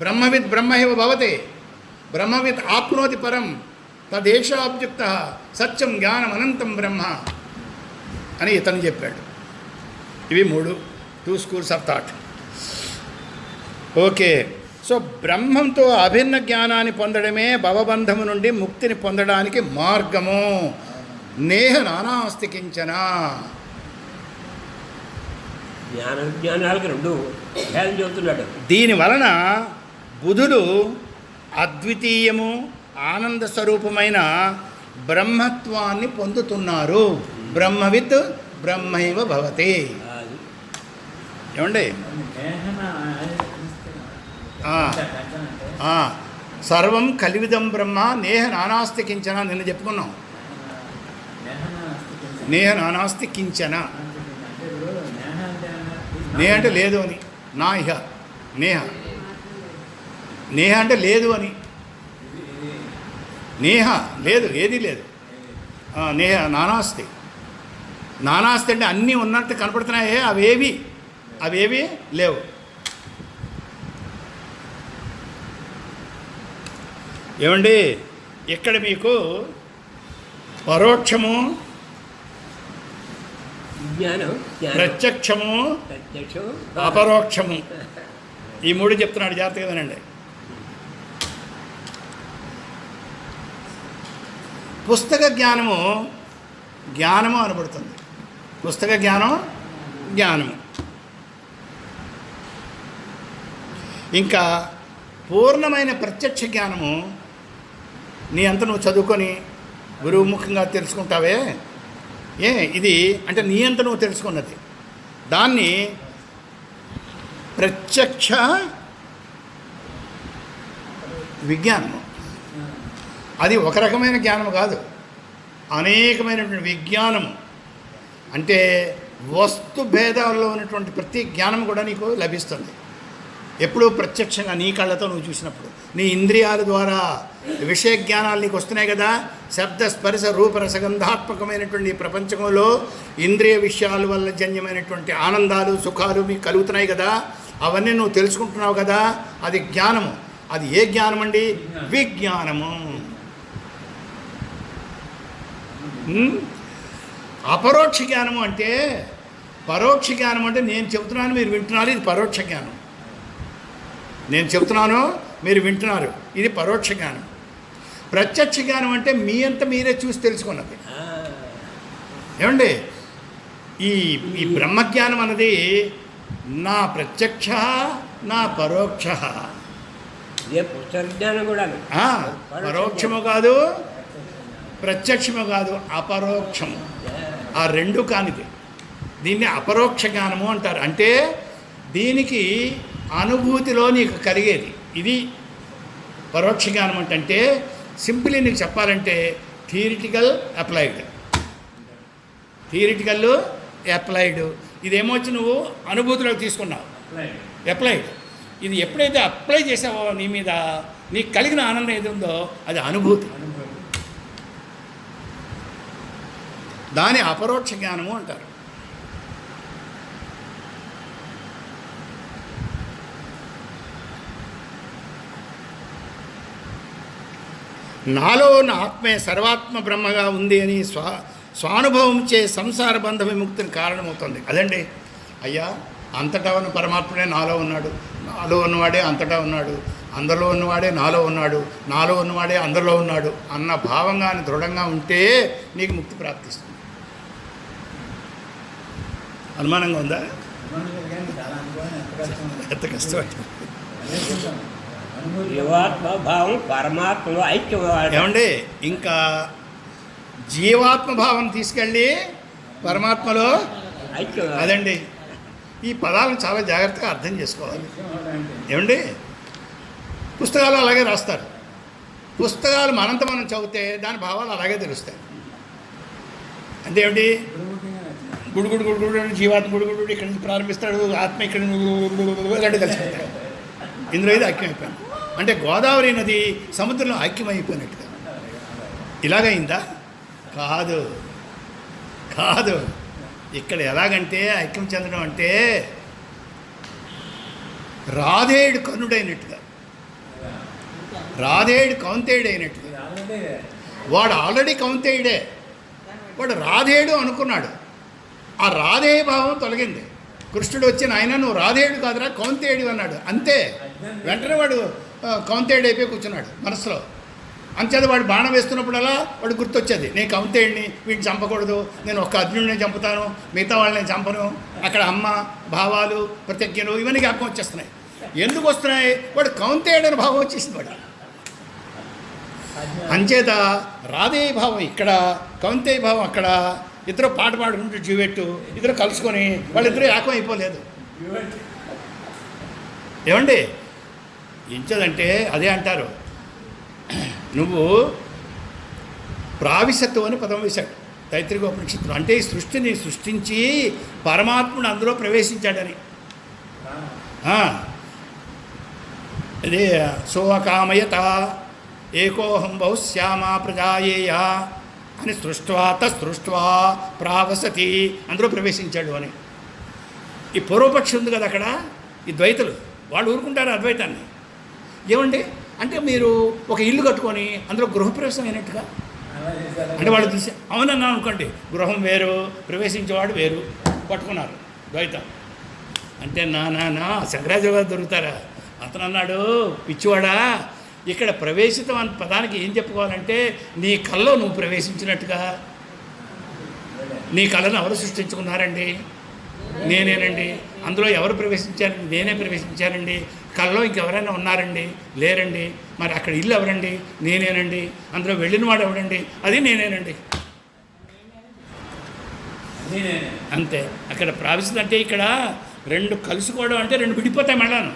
బ్రహ్మవిత్ బ్రహ్మైవ భవతే, బ్రహ్మవిత్ ఆప్నోతి పరం, తదేషాబ్జుక్త సత్యం జ్ఞానం అనంతం బ్రహ్మ అని ఇతను చెప్పాడు. ఇవి 2 schools of thought. Okay, so బ్రహ్మంతో అభిన్న జ్ఞానాన్ని పొందడమే భవబంధము నుండి ముక్తిని పొందడానికి మార్గము. నేహ నానాస్తి కించన. జ్ఞానాలకు 2 భేదం చెబుతున్నాడు. దీని వలన బుధులు అద్వితీయము ఆనంద స్వరూపమైన బ్రహ్మత్వాన్ని పొందుతున్నారు. బ్రహ్మవిత్ బ్రహ్మైవ భవతి. ఏమండి, సర్వం కలివిదం బ్రహ్మ నేహ నానాస్తి కించన. నిన్న చెప్పుకున్నాం. నేహ నానాస్తి కించన. నేహ అంటే లేదు అని, నా ఇహ నేహ. నేహ అంటే లేదు అని, నేహ లేదు, ఏది లేదు. నేహ నానాస్తి. నానాస్తి అంటే అన్నీ ఉన్నట్టు కనపడుతున్నాయే, అవేవి లేవు. ఏమండి, ఇక్కడ మీకు పరోక్షము, జ్ఞానం, ప్రత్యక్షము, ప్రత్యక్షం, అపరోక్షము, ఈ మూడు చెప్తున్నాడు. జాగ్రత్తగా వినండి. పుస్తక జ్ఞానము జ్ఞానము అనబడుతుంది. పుస్తక జ్ఞానము. ఇంకా పూర్ణమైన ప్రత్యక్ష జ్ఞానము నీ అంత నువ్వు చదువుకొని గురువుముఖంగా తెలుసుకుంటావే, ఇది అంటే నీ అంత నువ్వు తెలుసుకున్నది. దాన్ని ప్రత్యక్ష విజ్ఞానము. అది ఒక రకమైన జ్ఞానము కాదు, అనేకమైనటువంటి విజ్ఞానము. అంటే వస్తు భేదాల్లో ఉన్నటువంటి ప్రతి జ్ఞానం కూడా నీకు లభిస్తుంది. ఎప్పుడూ ప్రత్యక్షంగా నీ కళ్ళతో నువ్వు చూసినప్పుడు, నీ ఇంద్రియాల ద్వారా విషయ జ్ఞానాలు నీకు వస్తున్నాయి కదా. శబ్ద స్పర్శ రూప రసగంధాత్మకమైనటువంటి ఈ ప్రపంచంలో ఇంద్రియ విషయాల వల్ల జన్యమైనటువంటి ఆనందాలు సుఖాలు మీకు కలుగుతున్నాయి కదా. అవన్నీ నువ్వు తెలుసుకుంటున్నావు కదా, అది జ్ఞానము. అది ఏ జ్ఞానం అండి? విజ్ఞానము. అపరోక్ష జ్ఞానము అంటే, పరోక్ష జ్ఞానం అంటే నేను చెబుతున్నాను మీరు వింటున్నారు, ఇది పరోక్ష జ్ఞానం. నేను చెబుతున్నాను మీరు వింటున్నారు, ఇది పరోక్ష జ్ఞానం. ప్రత్యక్ష జ్ఞానం అంటే మీ అంత మీరే చూసి తెలుసుకున్నది. ఏమండి, ఈ బ్రహ్మజ్ఞానం అన్నది నా ప్రత్యక్ష నా పరోక్ష. పుస్తక జ్ఞానం కూడా పరోక్షము కాదు, ప్రత్యక్షము కాదు, అపరోక్షము. ఆ రెండు కానిది. దీన్ని అపరోక్ష జ్ఞానము అంటారు. అంటే దీనికి అనుభూతిలో నీకు కలిగేది ఇది పరోక్ష జ్ఞానం. అంటే సింపుల్లీ నీకు చెప్పాలంటే థియరిటికల్ అప్లైడ్. ఇదేమొచ్చి నువ్వు అనుభూతిలోకి తీసుకున్నావు, అప్లైడ్. ఇది ఎప్పుడైతే అప్లై చేసావో నీ మీద నీకు కలిగిన ఆనందం ఏది ఉందో అది అనుభూతి. దాని అపరోక్ష జ్ఞానము అంటారు. నాలో ఉన్న ఆత్మే సర్వాత్మ బ్రహ్మగా ఉంది అని స్వానుభవం చే సంసార బంధ విముక్తిని కారణమవుతుంది. అదండి అయ్యా, అంతటా ఉన్న పరమాత్ముడే నాలో ఉన్నాడు, నాలో ఉన్నవాడే అంతటా ఉన్నాడు, అందరిలో ఉన్నవాడే నాలో ఉన్నాడు, నాలో ఉన్నవాడే అందరిలో ఉన్నాడు అన్న భావంగా దృఢంగా ఉంటే నీకు ముక్తి ప్రాప్తిస్తుంది. అనుమానంగా ఉందా? ఎంత కష్టపడి జీవాత్మభావం పరమాత్మలో ఐక్యం. ఏమండి, ఇంకా జీవాత్మభావం తీసుకెళ్ళి పరమాత్మలో ఐక్యం. అదండి, ఈ పదాలను చాలా జాగ్రత్తగా అర్థం చేసుకోవాలి. ఏమండి, పుస్తకాలు అలాగే రాస్తారు. పుస్తకాలు మనంత మనం చదివితే దాని భావాలు అలాగే తెలుస్తాయి. అంటే ఏమిటి? గుడుగుడు జీవాత్మ గుడుగుడు ఇక్కడి నుంచి ప్రారంభిస్తాడు, ఆత్మ ఇక్కడి నుంచి కలిసిపోతాడు. ఇందులో ఇది ఐక్యమైపోయాను. అంటే గోదావరి నది సముద్రంలో ఐక్యమైపోయినట్టుగా ఇలాగైందా? కాదు. ఇక్కడ ఎలాగంటే ఐక్యం చెందడం అంటే రాధేయుడు కర్ణుడైనట్టుగా, రాధేయుడు కౌంతేయుడు అయినట్టుగా. వాడు ఆల్రెడీ కౌంతేయుడే, వాడు రాధేయుడు అనుకున్నాడు. ఆ రాధేయ భావం తొలగింది. కృష్ణుడు వచ్చి నాయన నువ్వు రాధేయుడు కాదురా కౌంతేయుడు అన్నాడు. అంతే, వెంటనే వాడు కౌంతేయుడు అయిపోయి కూర్చున్నాడు మనసులో. అంచేది వాడు బాణం వేస్తున్నప్పుడల్లా వాడు గుర్తొచ్చేది, నేను కౌంతేయుడిని, వీడిని చంపకూడదు, నేను ఒక్క అర్జునుడిని చంపుతాను, మిగతా వాళ్ళని చంపను. అక్కడ అమ్మ భావాలు ప్రతిజ్ఞలు ఇవన్నీ జ్ఞాపకం వచ్చేస్తున్నాయి. ఎందుకు వస్తున్నాయి? వాడు కౌంతేయుడని భావం వచ్చేసింది వాడు. అంచేత రాధేయ భావం ఇక్కడ, కౌంతేయ భావం అక్కడ. ఇద్దరు పాట పాడుకుంటూ డ్యూయెట్టు, ఇద్దరు కలుసుకొని వాళ్ళిద్దరూ ఏకం అయిపోలేదు. ఏమండి, ఎంచదంటే అదే అంటారు, నువ్వు ప్రావిశత్వం అని పదం వేశాడు. తైత్తిరీయ ఉపనిషత్తులు. అంటే ఈ సృష్టిని సృష్టించి పరమాత్ముడు అందులో ప్రవేశించాడని. అదే సోకామయత ఏకోహం బహుశ్యామా ప్రజాయేయ అని సృష్ట్వా ప్రావసతి, అందులో ప్రవేశించాడు అని. ఈ పూర్వపక్షి ఉంది కదా అక్కడ, ఈ ద్వైతులు వాళ్ళు ఊరుకుంటారు అద్వైతాన్ని. ఏమండి అంటే మీరు ఒక ఇల్లు కట్టుకొని అందులో గృహప్రవేశం అయినట్టుగా అంటే వాళ్ళు చూసి అవునన్నా అనుకోండి, గృహం వేరు ప్రవేశించేవాడు వేరు పట్టుకున్నారు ద్వైతం. అంటే నా శంకరాచార్య గారు దొరుకుతారా? అతను అన్నాడు, పిచ్చివాడా, ఇక్కడ ప్రవేశితం అనే పదానికి ఏం చెప్పుకోవాలంటే నీ కల్లో నువ్వు ప్రవేశించినట్టుగా. నీ కళను ఎవరు సృష్టించుకున్నారండి? నేనేనండి. అందులో ఎవరు ప్రవేశించారండి? నేనే ప్రవేశించానండి. కల్లో ఇంకెవరైనా ఉన్నారండి? లేరండి. మరి అక్కడ ఇల్లు ఎవరండి? నేనేనండి. అందులో వెళ్ళిన వాడు ఎవడండి? అది నేనేనండి. అంతే. అక్కడ ప్రావిస్తుంది ఇక్కడ రెండు కలుసుకోవడం అంటే రెండు విడిపోతాయి మళ్ళాను.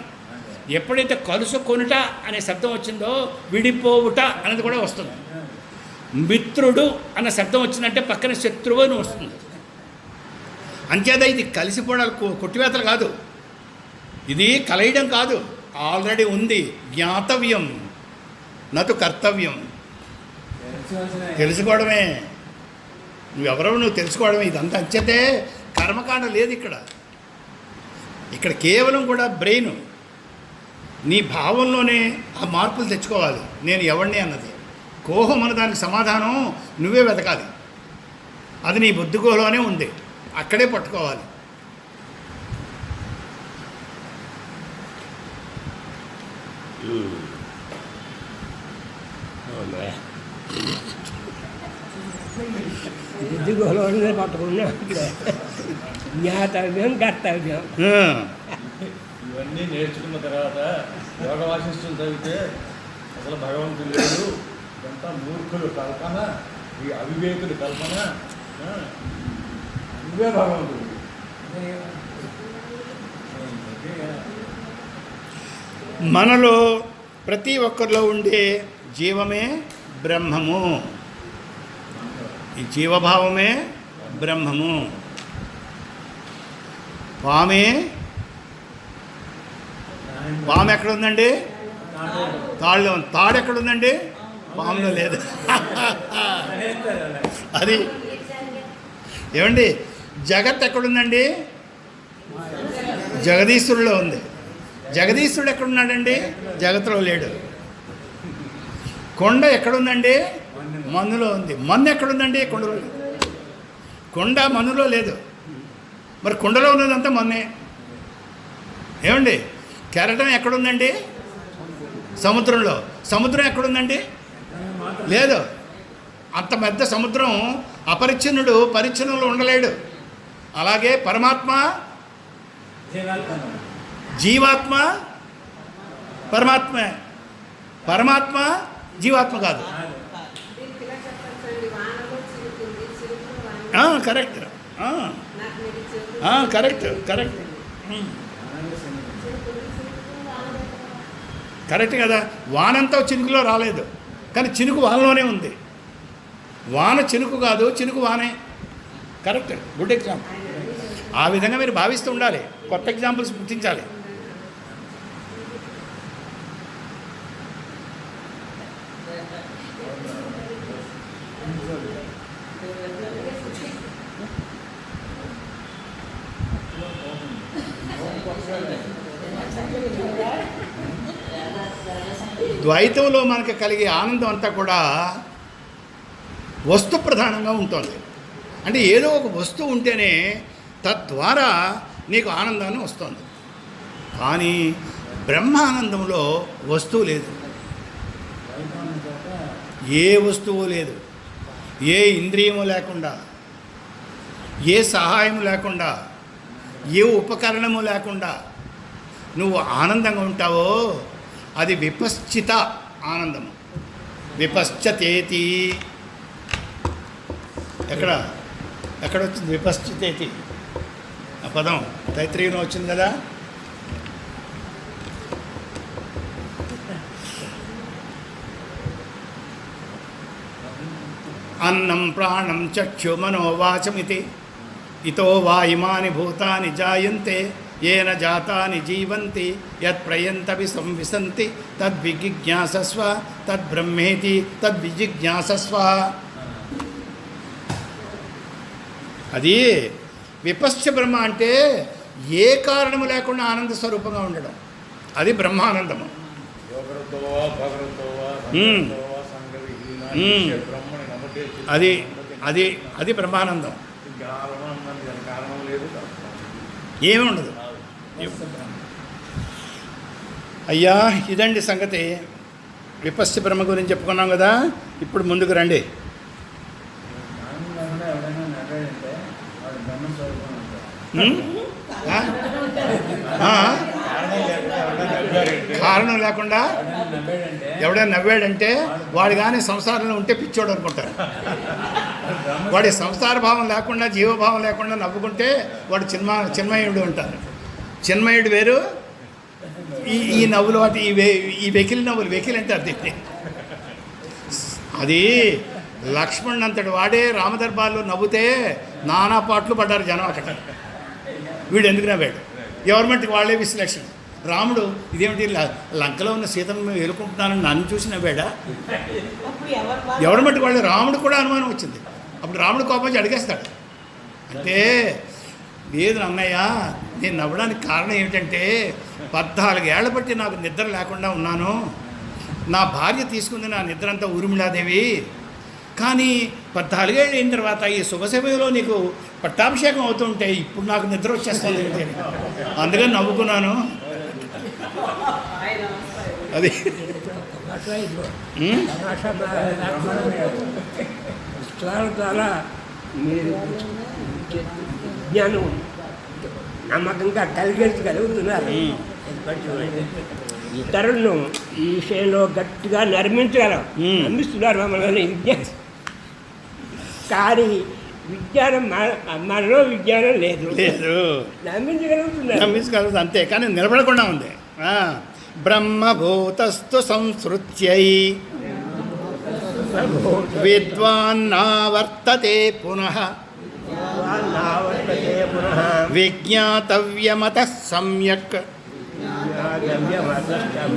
ఎప్పుడైతే కలుసుకొనుట అనే శబ్దం వచ్చిందో విడిపోవుట అనేది కూడా వస్తుంది. మిత్రుడు అన్న శబ్దం వచ్చిందంటే పక్కన శత్రువు అని వస్తుంది. అంతేదా ఇది కలిసిపోవడాలు కొట్టివేతలు కాదు, ఇది కలయడం కాదు, ఆల్రెడీ ఉంది. జ్ఞాతవ్యం నటు కర్తవ్యం. తెలుసుకోవడమే, నువ్వెవరో నువ్వు తెలుసుకోవడమే. ఇదంతా అంచేతే కర్మకాండ లేదు ఇక్కడ. ఇక్కడ కేవలం కూడా బ్రెయిన్, నీ భావంలోనే ఆ మార్పులు తెచ్చుకోవాలి. నేను ఎవరిని అన్నది కోహం అన్న దానికి సమాధానం నువ్వే వెతకాలి. అది నీ బుద్ధికోలోనే ఉంది, అక్కడే పట్టుకోవాలి. బుద్ధిగోళంలో పట్టుకున్నా జ్ఞాతవ్యం కర్తవ్యం. ఇవన్నీ నేర్చుకున్న తర్వాత యోగ వాసిస్తులు చదివితే అసలు భగవంతుడు లేడు, ఇదంతా మూర్ఖులు కల్పన, ఈ అవివేకులు కల్పన, నువ్వే భగవంతుడు. మనలో ప్రతి ఒక్కరిలో ఉండే జీవమే బ్రహ్మము. ఈ జీవభావమే బ్రహ్మము. పాము ఎక్కడుందండి? తాడులో. తాడు ఎక్కడుందండి? పాములో లేదు. అది ఏమండి? జగత్ ఎక్కడుందండి? జగదీశ్వరులో ఉంది. జగదీశ్వరుడు ఎక్కడున్నాడండి? జగత్తులో లేడు. కొండ ఎక్కడుందండి? మన్నులో ఉంది. మన్ను ఎక్కడుందండి? కొండలో లేదు. కొండ మన్నులో లేదు. మరి కొండలో ఉన్నదంతా మన్నే. ఏమండి? కెరటం ఎక్కడుందండి? సముద్రంలో. సముద్రం ఎక్కడుందండి? లేదు. అంత పెద్ద సముద్రం అపరిచ్ఛిన్నుడు పరిచ్ఛిన్నంలో ఉండలేడు. అలాగే పరమాత్మ, జీవాత్మ పరమాత్మ, పరమాత్మ జీవాత్మ కాదు. కరెక్ట్ కరెక్ట్ కరెక్ట్ కరెక్ట్ కదా. వానంతా చినుకులో రాలేదు, కానీ చినుకు వానలోనే ఉంది. వాన చినుకు కాదు, చినుకు వానే. Correct, good example. ఆ విధంగా మీరు భావిస్తూ ఉండాలి, కొత్త ఎగ్జాంపుల్స్ గుర్తించాలి. ద్వైతంలో మనకు కలిగే ఆనందం అంతా కూడా వస్తు ప్రధానంగా ఉంటుంది. అంటే ఏదో ఒక వస్తువు ఉంటేనే తద్వారా నీకు ఆనందాన్ని వస్తుంది. కానీ బ్రహ్మానందంలో వస్తువు లేదు, ఏ వస్తువు లేదు, ఏ ఇంద్రియము లేకుండా, ఏ సహాయము లేకుండా, ఏ ఉపకరణము లేకుండా నువ్వు ఆనందంగా ఉంటావో అది విపశ్చిత ఆనందము. విపశ్చతేతి ఎక్కడ వచ్చింది? విపశ్చితేతి ఆ పదం తైత్రీయంలో వచ్చింది కదా. అన్నం ప్రాణం చక్షు మనోవాచమితి ఇతో వా ఇమాని భూతాని జాయంతే ఏన జాతాని జీవంతి యత్ప్రయంతవి సంవిశంతి తద్విజిజ్ఞాసస్వ తద్బ్రహ్మేతి తద్విజిజ్ఞాసస్వ. అది విపశ్య బ్రహ్మ అంటే ఏ కారణము లేకుండా ఆనంద స్వరూపంగా ఉండడం, అది బ్రహ్మానందము. అది అది అది బ్రహ్మానందం. ఏమి ఉండదు. అయ్యా ఇదండి సంగతి. విపశ్య బ్రహ్మ గురించి చెప్పుకున్నాం కదా. ఇప్పుడు ముందుకు రండి. కారణం లేకుండా ఎవడైనా నవ్వాడంటే వాడు కానీ సంసారంలో ఉంటే పిచ్చోడు అనుకుంటారు. వాడి సంసార భావం లేకుండా జీవభావం లేకుండా నవ్వుకుంటే వాడు చిన్మయుడు అంటారు. చిన్మయుడు వేరు, ఈ నవ్వులు వాటి ఈ వెకిలి నవ్వులు, వెకిలి అంటే అది. అది లక్ష్మణ్ అంతటి వాడే రామదర్బార్లో నవ్వుతే నానా పాటలు పడ్డారు జనం అక్కడ. వీడు ఎందుకు నవ్వాడు? ఎవరి మట్టికి వాళ్ళే విశ్లేషణ. రాముడు ఇదేమిటి లంకలో ఉన్న సీతను మేము ఎలుకుంటున్నానని నన్ను చూసి నవ్వాడా? ఎవరి మట్టికి వాళ్ళే. రాముడు కూడా అనుమానం వచ్చింది. అప్పుడు రాముడు కోపం అడిగేస్తాడు. అంటే లేదు అన్నయ్య, నేను నవ్వడానికి కారణం ఏమిటంటే 14 ఏళ్ల బట్టి నాకు నిద్ర లేకుండా ఉన్నాను. నా భార్య తీసుకుంది నా నిద్ర అంతా ఊర్మిళాదేవి. కానీ 14 ఏళ్ళు అయిన తర్వాత ఈ శుభసమయంలో నీకు పట్టాభిషేకం అవుతుంటే ఇప్పుడు నాకు నిద్ర వచ్చేస్తుంది ఏంటి, అందుకని నవ్వుకున్నాను. అది ద్వారా మీరు విజ్ఞానం నమ్మకంగా కలుగుతున్నారు. ఇతరులను ఈ విషయంలో గట్టిగా నమ్మిస్తున్నారు మమ్మల్ని విజ్ఞానం. కానీ విజ్ఞానం మనలో విజ్ఞానం లేదు. నమ్మించగలుగుతుంది అంతే, కానీ నిలబడకుండా ఉంది. బ్రహ్మభూతస్థు సంసృత్యై విద్వాన్నావర్తతే పునః విజ్ఞాతవ్యమతః సమ్యక్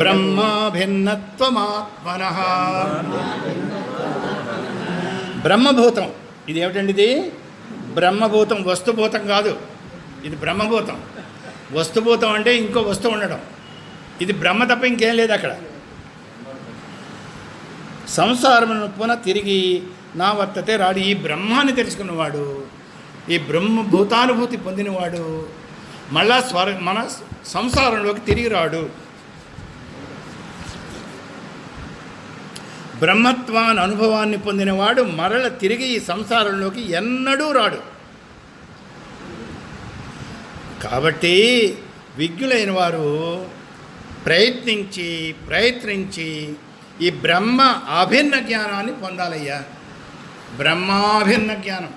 బ్రహ్మాభిన్నత్వమాత్మనః. బ్రహ్మభూతం ఇది ఏమిటండి? ఇది బ్రహ్మభూతం, వస్తుభూతం కాదు. ఇది బ్రహ్మభూతం. వస్తుభూతం అంటే ఇంకో వస్తువు ఉండడం. ఇది బ్రహ్మ తప్ప ఇంకేం లేదు అక్కడ. సంసారమును పునః తిరిగి నా వర్తతే రాడు. ఈ బ్రహ్మాన్ని తెలుసుకున్నవాడు, ఈ బ్రహ్మభూతానుభూతి పొందినవాడు మళ్ళా మన సంసారంలోకి తిరిగి రాడు. బ్రహ్మత్వాన్ని అనుభవాన్ని పొందినవాడు మరల తిరిగి ఈ సంసారంలోకి ఎన్నడూ రాడు. కాబట్టి విజ్ఞులైన వారు ప్రయత్నించి ఈ బ్రహ్మ అభిన్న జ్ఞానాన్ని పొందాలయ్యా. బ్రహ్మాభిన్న జ్ఞానం,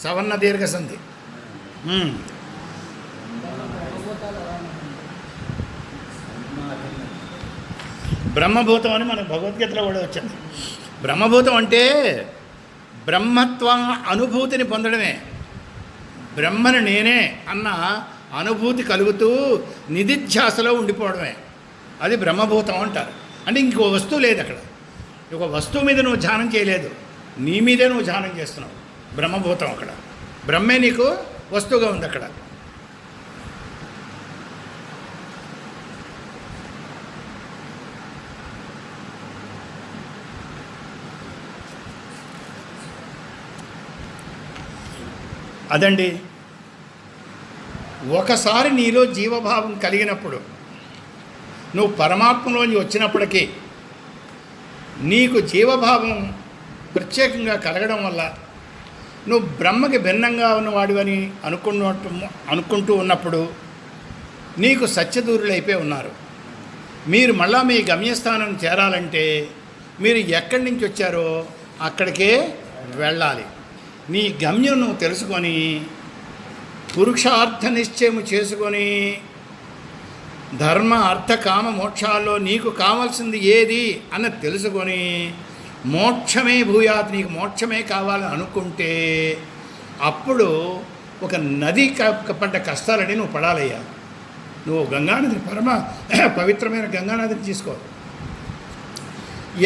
సవర్ణ దీర్ఘసంధి. బ్రహ్మభూతం అని మనకు భగవద్గీతలో కూడా వచ్చింది. బ్రహ్మభూతం అంటే బ్రహ్మత్వ అనుభూతిని పొందడమే. బ్రహ్మను నేనే అన్న అనుభూతి కలుగుతూ నిధిధ్యాసలో ఉండిపోవడమే. అది బ్రహ్మభూతం అంటారు. అంటే ఇంకో వస్తువు లేదు అక్కడ. ఒక వస్తువు మీద నువ్వు ధ్యానం చేయలేదు, నీ మీదే నువ్వు ధ్యానం చేస్తున్నావు. బ్రహ్మభూతం అక్కడ. బ్రహ్మే నీకు వస్తువుగా ఉంది అక్కడ. అదండి. ఒకసారి నీలో జీవభావం కలిగినప్పుడు, నువ్వు పరమాత్మలోంచి వచ్చినప్పటికీ నీకు జీవభావం ప్రత్యేకంగా కలగడం వల్ల నువ్వు బ్రహ్మకి భిన్నంగా ఉన్నవాడివని అనుకుంటూ ఉన్నప్పుడు నీకు సత్యదూరులైపోయి ఉన్నారు. మీరు మళ్ళా మీ గమ్యస్థానం చేరాలంటే మీరు ఎక్కడి నుంచి వచ్చారో అక్కడికే వెళ్ళాలి. నీ గమ్యం నువ్వు తెలుసుకొని పురుషార్థ నిశ్చయము చేసుకొని ధర్మ అర్థ కామ మోక్షాల్లో నీకు కావాల్సింది ఏది అన్నది తెలుసుకొని మోక్షమే భూయాత్, నీకు మోక్షమే కావాలని అనుకుంటే అప్పుడు ఒక నది పడ్డ కష్టాలని నువ్వు పడాలయ్యా. నువ్వు గంగానదిని పవిత్రమైన గంగానదిని తీసుకో.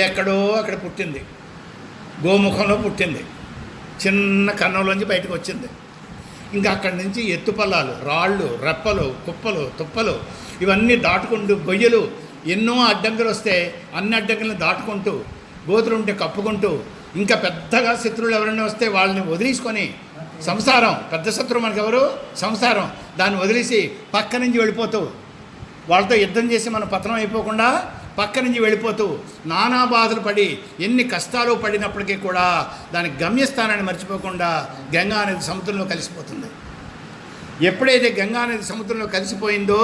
ఎక్కడో అక్కడ పుట్టింది, గోముఖంలో పుట్టింది, చిన్న కన్నంలోంచి బయటకు వచ్చింది. ఇంకా అక్కడి నుంచి ఎత్తుపల్లాలు, రాళ్ళు, రెప్పలు, కుప్పలు, తుప్పలు ఇవన్నీ దాటుకుంటూ గొయ్యలు, ఎన్నో అడ్డంకులు వస్తే అన్ని అడ్డంకులను దాటుకుంటూ, గోతులు ఉంటే కప్పుకుంటూ, ఇంకా పెద్దగా శత్రువులు ఎవరైనా వస్తే వాళ్ళని వదిలేసుకొని, సంసారం పెద్ద శత్రువు మనకెవరు? సంసారం. దాన్ని వదిలేసి పక్క నుంచి వెళ్ళిపోతూ, వాళ్ళతో యుద్ధం చేసి మనం పతనం అయిపోకుండా పక్క నుంచి వెళ్ళిపోతూ, నానా బాధలు పడి ఎన్ని కష్టాలు పడినప్పటికీ కూడా దాని గమ్యస్థానాన్ని మర్చిపోకుండా గంగా అనేది సముద్రంలో కలిసిపోతుంది. ఎప్పుడైతే గంగా అనేది సముద్రంలో కలిసిపోయిందో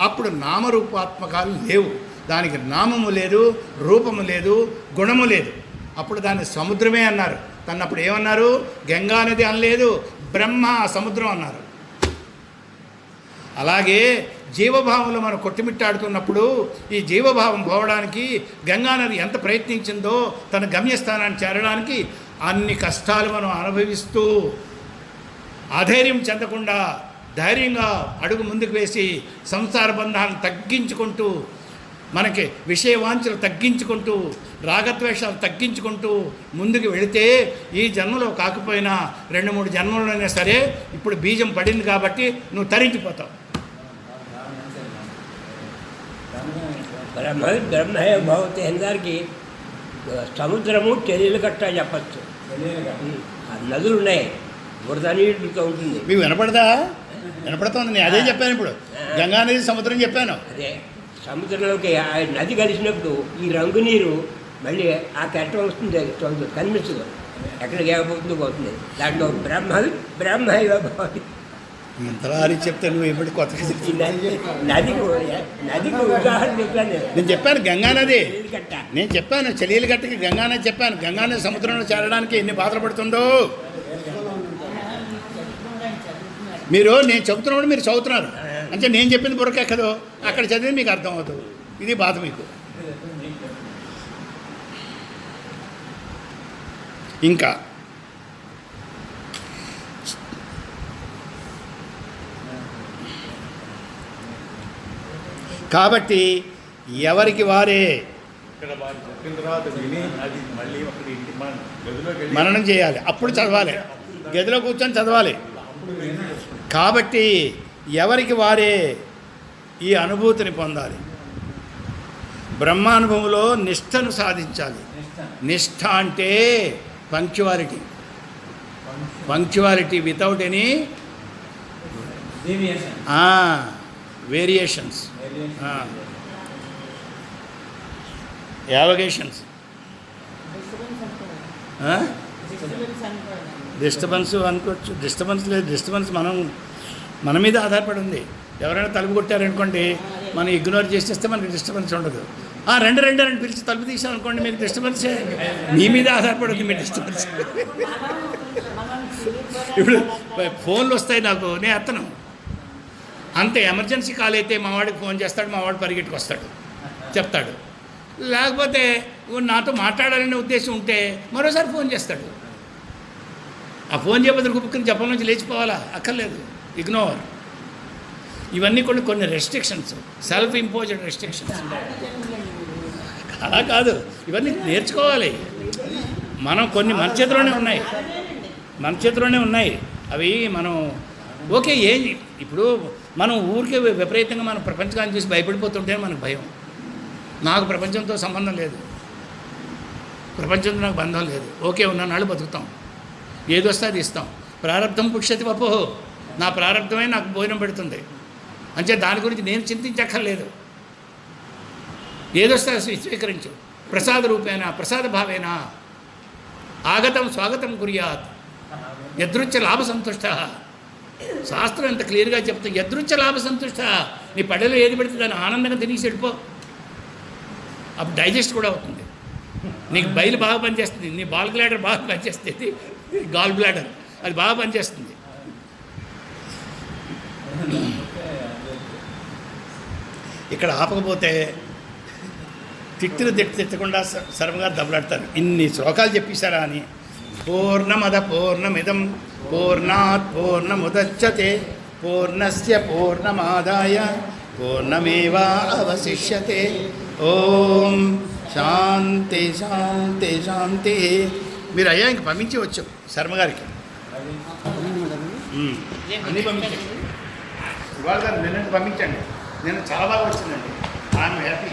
అప్పుడు నామరూపాత్మకాలు లేవు. దానికి నామము లేదు, రూపము లేదు, గుణము లేదు. అప్పుడు దాన్ని సముద్రమే అన్నారు. తన్నప్పుడు ఏమన్నారు? గంగా నది అనలేదు, బ్రహ్మ సముద్రం అన్నారు. అలాగే జీవభావంలో మనం కొట్టుమిట్టాడుతున్నప్పుడు ఈ జీవభావం పోవడానికి గంగానది ఎంత ప్రయత్నించిందో తన గమ్యస్థానాన్ని చేరడానికి అన్ని కష్టాలు మనం అనుభవిస్తూ అధైర్యం చెందకుండా ధైర్యంగా అడుగు ముందుకు వేసి సంసార బంధాలను తగ్గించుకుంటూ, మనకి విషయవాంఛలు తగ్గించుకుంటూ, రాగద్వేషాలు తగ్గించుకుంటూ ముందుకు వెళితే ఈ జన్మలో కాకపోయినా 2-3 జన్మలోనైనా సరే ఇప్పుడు బీజం పడింది కాబట్టి నువ్వు తరించిపోతావు. బ్రహ్మయ భవతి అందరికి సముద్రము చెల్లెలు కట్ట చెప్పచ్చు. నదులు ఉన్నాయి, బురద నీటితో ఉంటుంది. మీకు వినపడదా? వినపడుతుంది. నేను అదే చెప్పాను. ఇప్పుడు గంగా నది సముద్రం చెప్పాను. అదే సముద్రంలోకి ఆ నది కలిసినప్పుడు ఈ రంగు నీరు మళ్ళీ ఆ కట్ట వస్తుంది, కనిపించదు, ఎక్కడికి ఏకపోతుందో పోతుంది. దాంట్లో బ్రహ్మయ భవతి. ఇంతలా అని చెప్తే నువ్వు ఎప్పుడు కొత్తగా నదికి ఉదాహరణ చెప్పాను. నేను చెప్పాను గంగా నది, కట్ట నేను చెప్పాను చెలియలు గట్టకి గంగా నది చెప్పాను. గంగా నది సముద్రంలో చేరడానికి ఎన్ని బాధలు పడుతుందో మీరు. నేను చెబుతున్నప్పుడు మీరు చదువుతున్నారు అంటే నేను చెప్పింది బుర్రకెక్కదు, అక్కడ చదివి మీకు అర్థం అవుతుంది. ఇది బాధ మీకు. ఇంకా కాబట్టి ఎవరికి వారే ఇక్కడ వాళ్ళు చెప్పిన తర్వాత విని అది మళ్ళీ ఒకటి ఇంటి మన గదిలోకి వెళ్ళి మననం చేయాలి. అప్పుడు చదవాలి, గదిలో కూర్చొని చదవాలి. కాబట్టి ఎవరికి వారే ఈ అనుభూతిని పొందాలి. బ్రహ్మానుభవంలో నిష్ఠను సాధించాలి. నిష్ఠ అంటే punctuality. Punctuality without any variations, యావగేషన్స్. డిస్టర్బెన్స్ అనుకోవచ్చు. డిస్టర్బెన్స్ లేదు. డిస్టర్బెన్స్ మన మీద ఆధారపడి ఉంది. ఎవరైనా తలుపు కొట్టారనుకోండి, మనం ఇగ్నోర్ చేసేస్తే మనకి డిస్టర్బెన్స్ ఉండదు. రెండు పిలిచి తలుపు తీసామనుకోండి, మీకు డిస్టర్బెన్సే. మీ మీద ఆధారపడుతుంది మీ డిస్టర్బెన్స్. ఇప్పుడు ఫోన్లు వస్తాయి నాకు, నేను ఎత్తను. అంతే. ఎమర్జెన్సీ కాల్ అయితే మా వాడికి ఫోన్ చేస్తాడు, మా వాడు పరిగెట్టుకు వస్తాడు, చెప్తాడు. లేకపోతే నాతో మాట్లాడాలనే ఉద్దేశం ఉంటే మరోసారి ఫోన్ చేస్తాడు. ఆ ఫోన్ చేయబోతున్న కుప్పని చెప్పడం నుంచి లేచిపోవాలా? అక్కర్లేదు. ఇగ్నోర్. ఇవన్నీ కొన్ని రెస్ట్రిక్షన్స్, సెల్ఫ్ ఇంపోజ్డ్ రెస్ట్రిక్షన్స్. అలా కాదు, ఇవన్నీ నేర్చుకోవాలి. మనం కొన్ని మన చేతిలోనే ఉన్నాయి. అవి మనం ఓకే. ఇప్పుడు మనం ఊరికే విపరీతంగా మనం ప్రపంచాన్ని చూసి భయపడిపోతుంటే మనకు భయం. నాకు ప్రపంచంతో సంబంధం లేదు, ప్రపంచంతో నాకు బంధం లేదు. ఓకే, ఉన్ననాళ్ళు బతుకుతాం, ఏదొస్తే అది ఇస్తాం. ప్రారంధం పుష్యతి వపోహో, నా ప్రారంధమే నాకు భోజనం పెడుతుంది. అంటే దాని గురించి నేను చింతించక్కర్లేదు. ఏదొస్తే స్వీకరించు. ప్రసాద రూపేణ, ప్రసాద భావేన ఆగతం స్వాగతం కుర్యాత్. యదృచ్ఛ లాభ సంతుష్ట. శాస్త్రం ఎంత క్లియర్గా చెప్తా. యదృచ్ఛ లాభ సంతుష్ట. నీ పడేలో ఏది పెడితే దాన్ని ఆనందంగా తినేసి వెళ్ళిపో. అప్పుడు డైజెస్ట్ కూడా అవుతుంది. నీకు బయలు బాగా పనిచేస్తుంది, నీ బాల్ బ్లాడర్ బాగా పనిచేస్తుంది, గాల్ బ్లాడర్ అది బాగా పనిచేస్తుంది. ఇక్కడ ఆపకపోతే తిట్టకుండా శర్మగారు దెబ్బలాడతారు. ఇన్ని శ్లోకాలు చెప్పేశారా అని. పూర్ణమద పూర్ణమిదం పూర్ణాత్ పూర్ణముదచ్యతే పూర్ణస్య పూర్ణమాదాయ పూర్ణమేవా అవశిష్యతే. ఓం శాంతి శాంతి శాంతి. మీరు అయ్యా ఇంక పంపించి వచ్చాం శర్మగారికి. అన్నీ పంపించండి. ఇవాళ నిన్న పంపించండి. నేను చాలా బాగా వచ్చిందండి. I'm happy.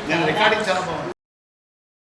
నేను రికార్డింగ్ చాలా బాగుంది.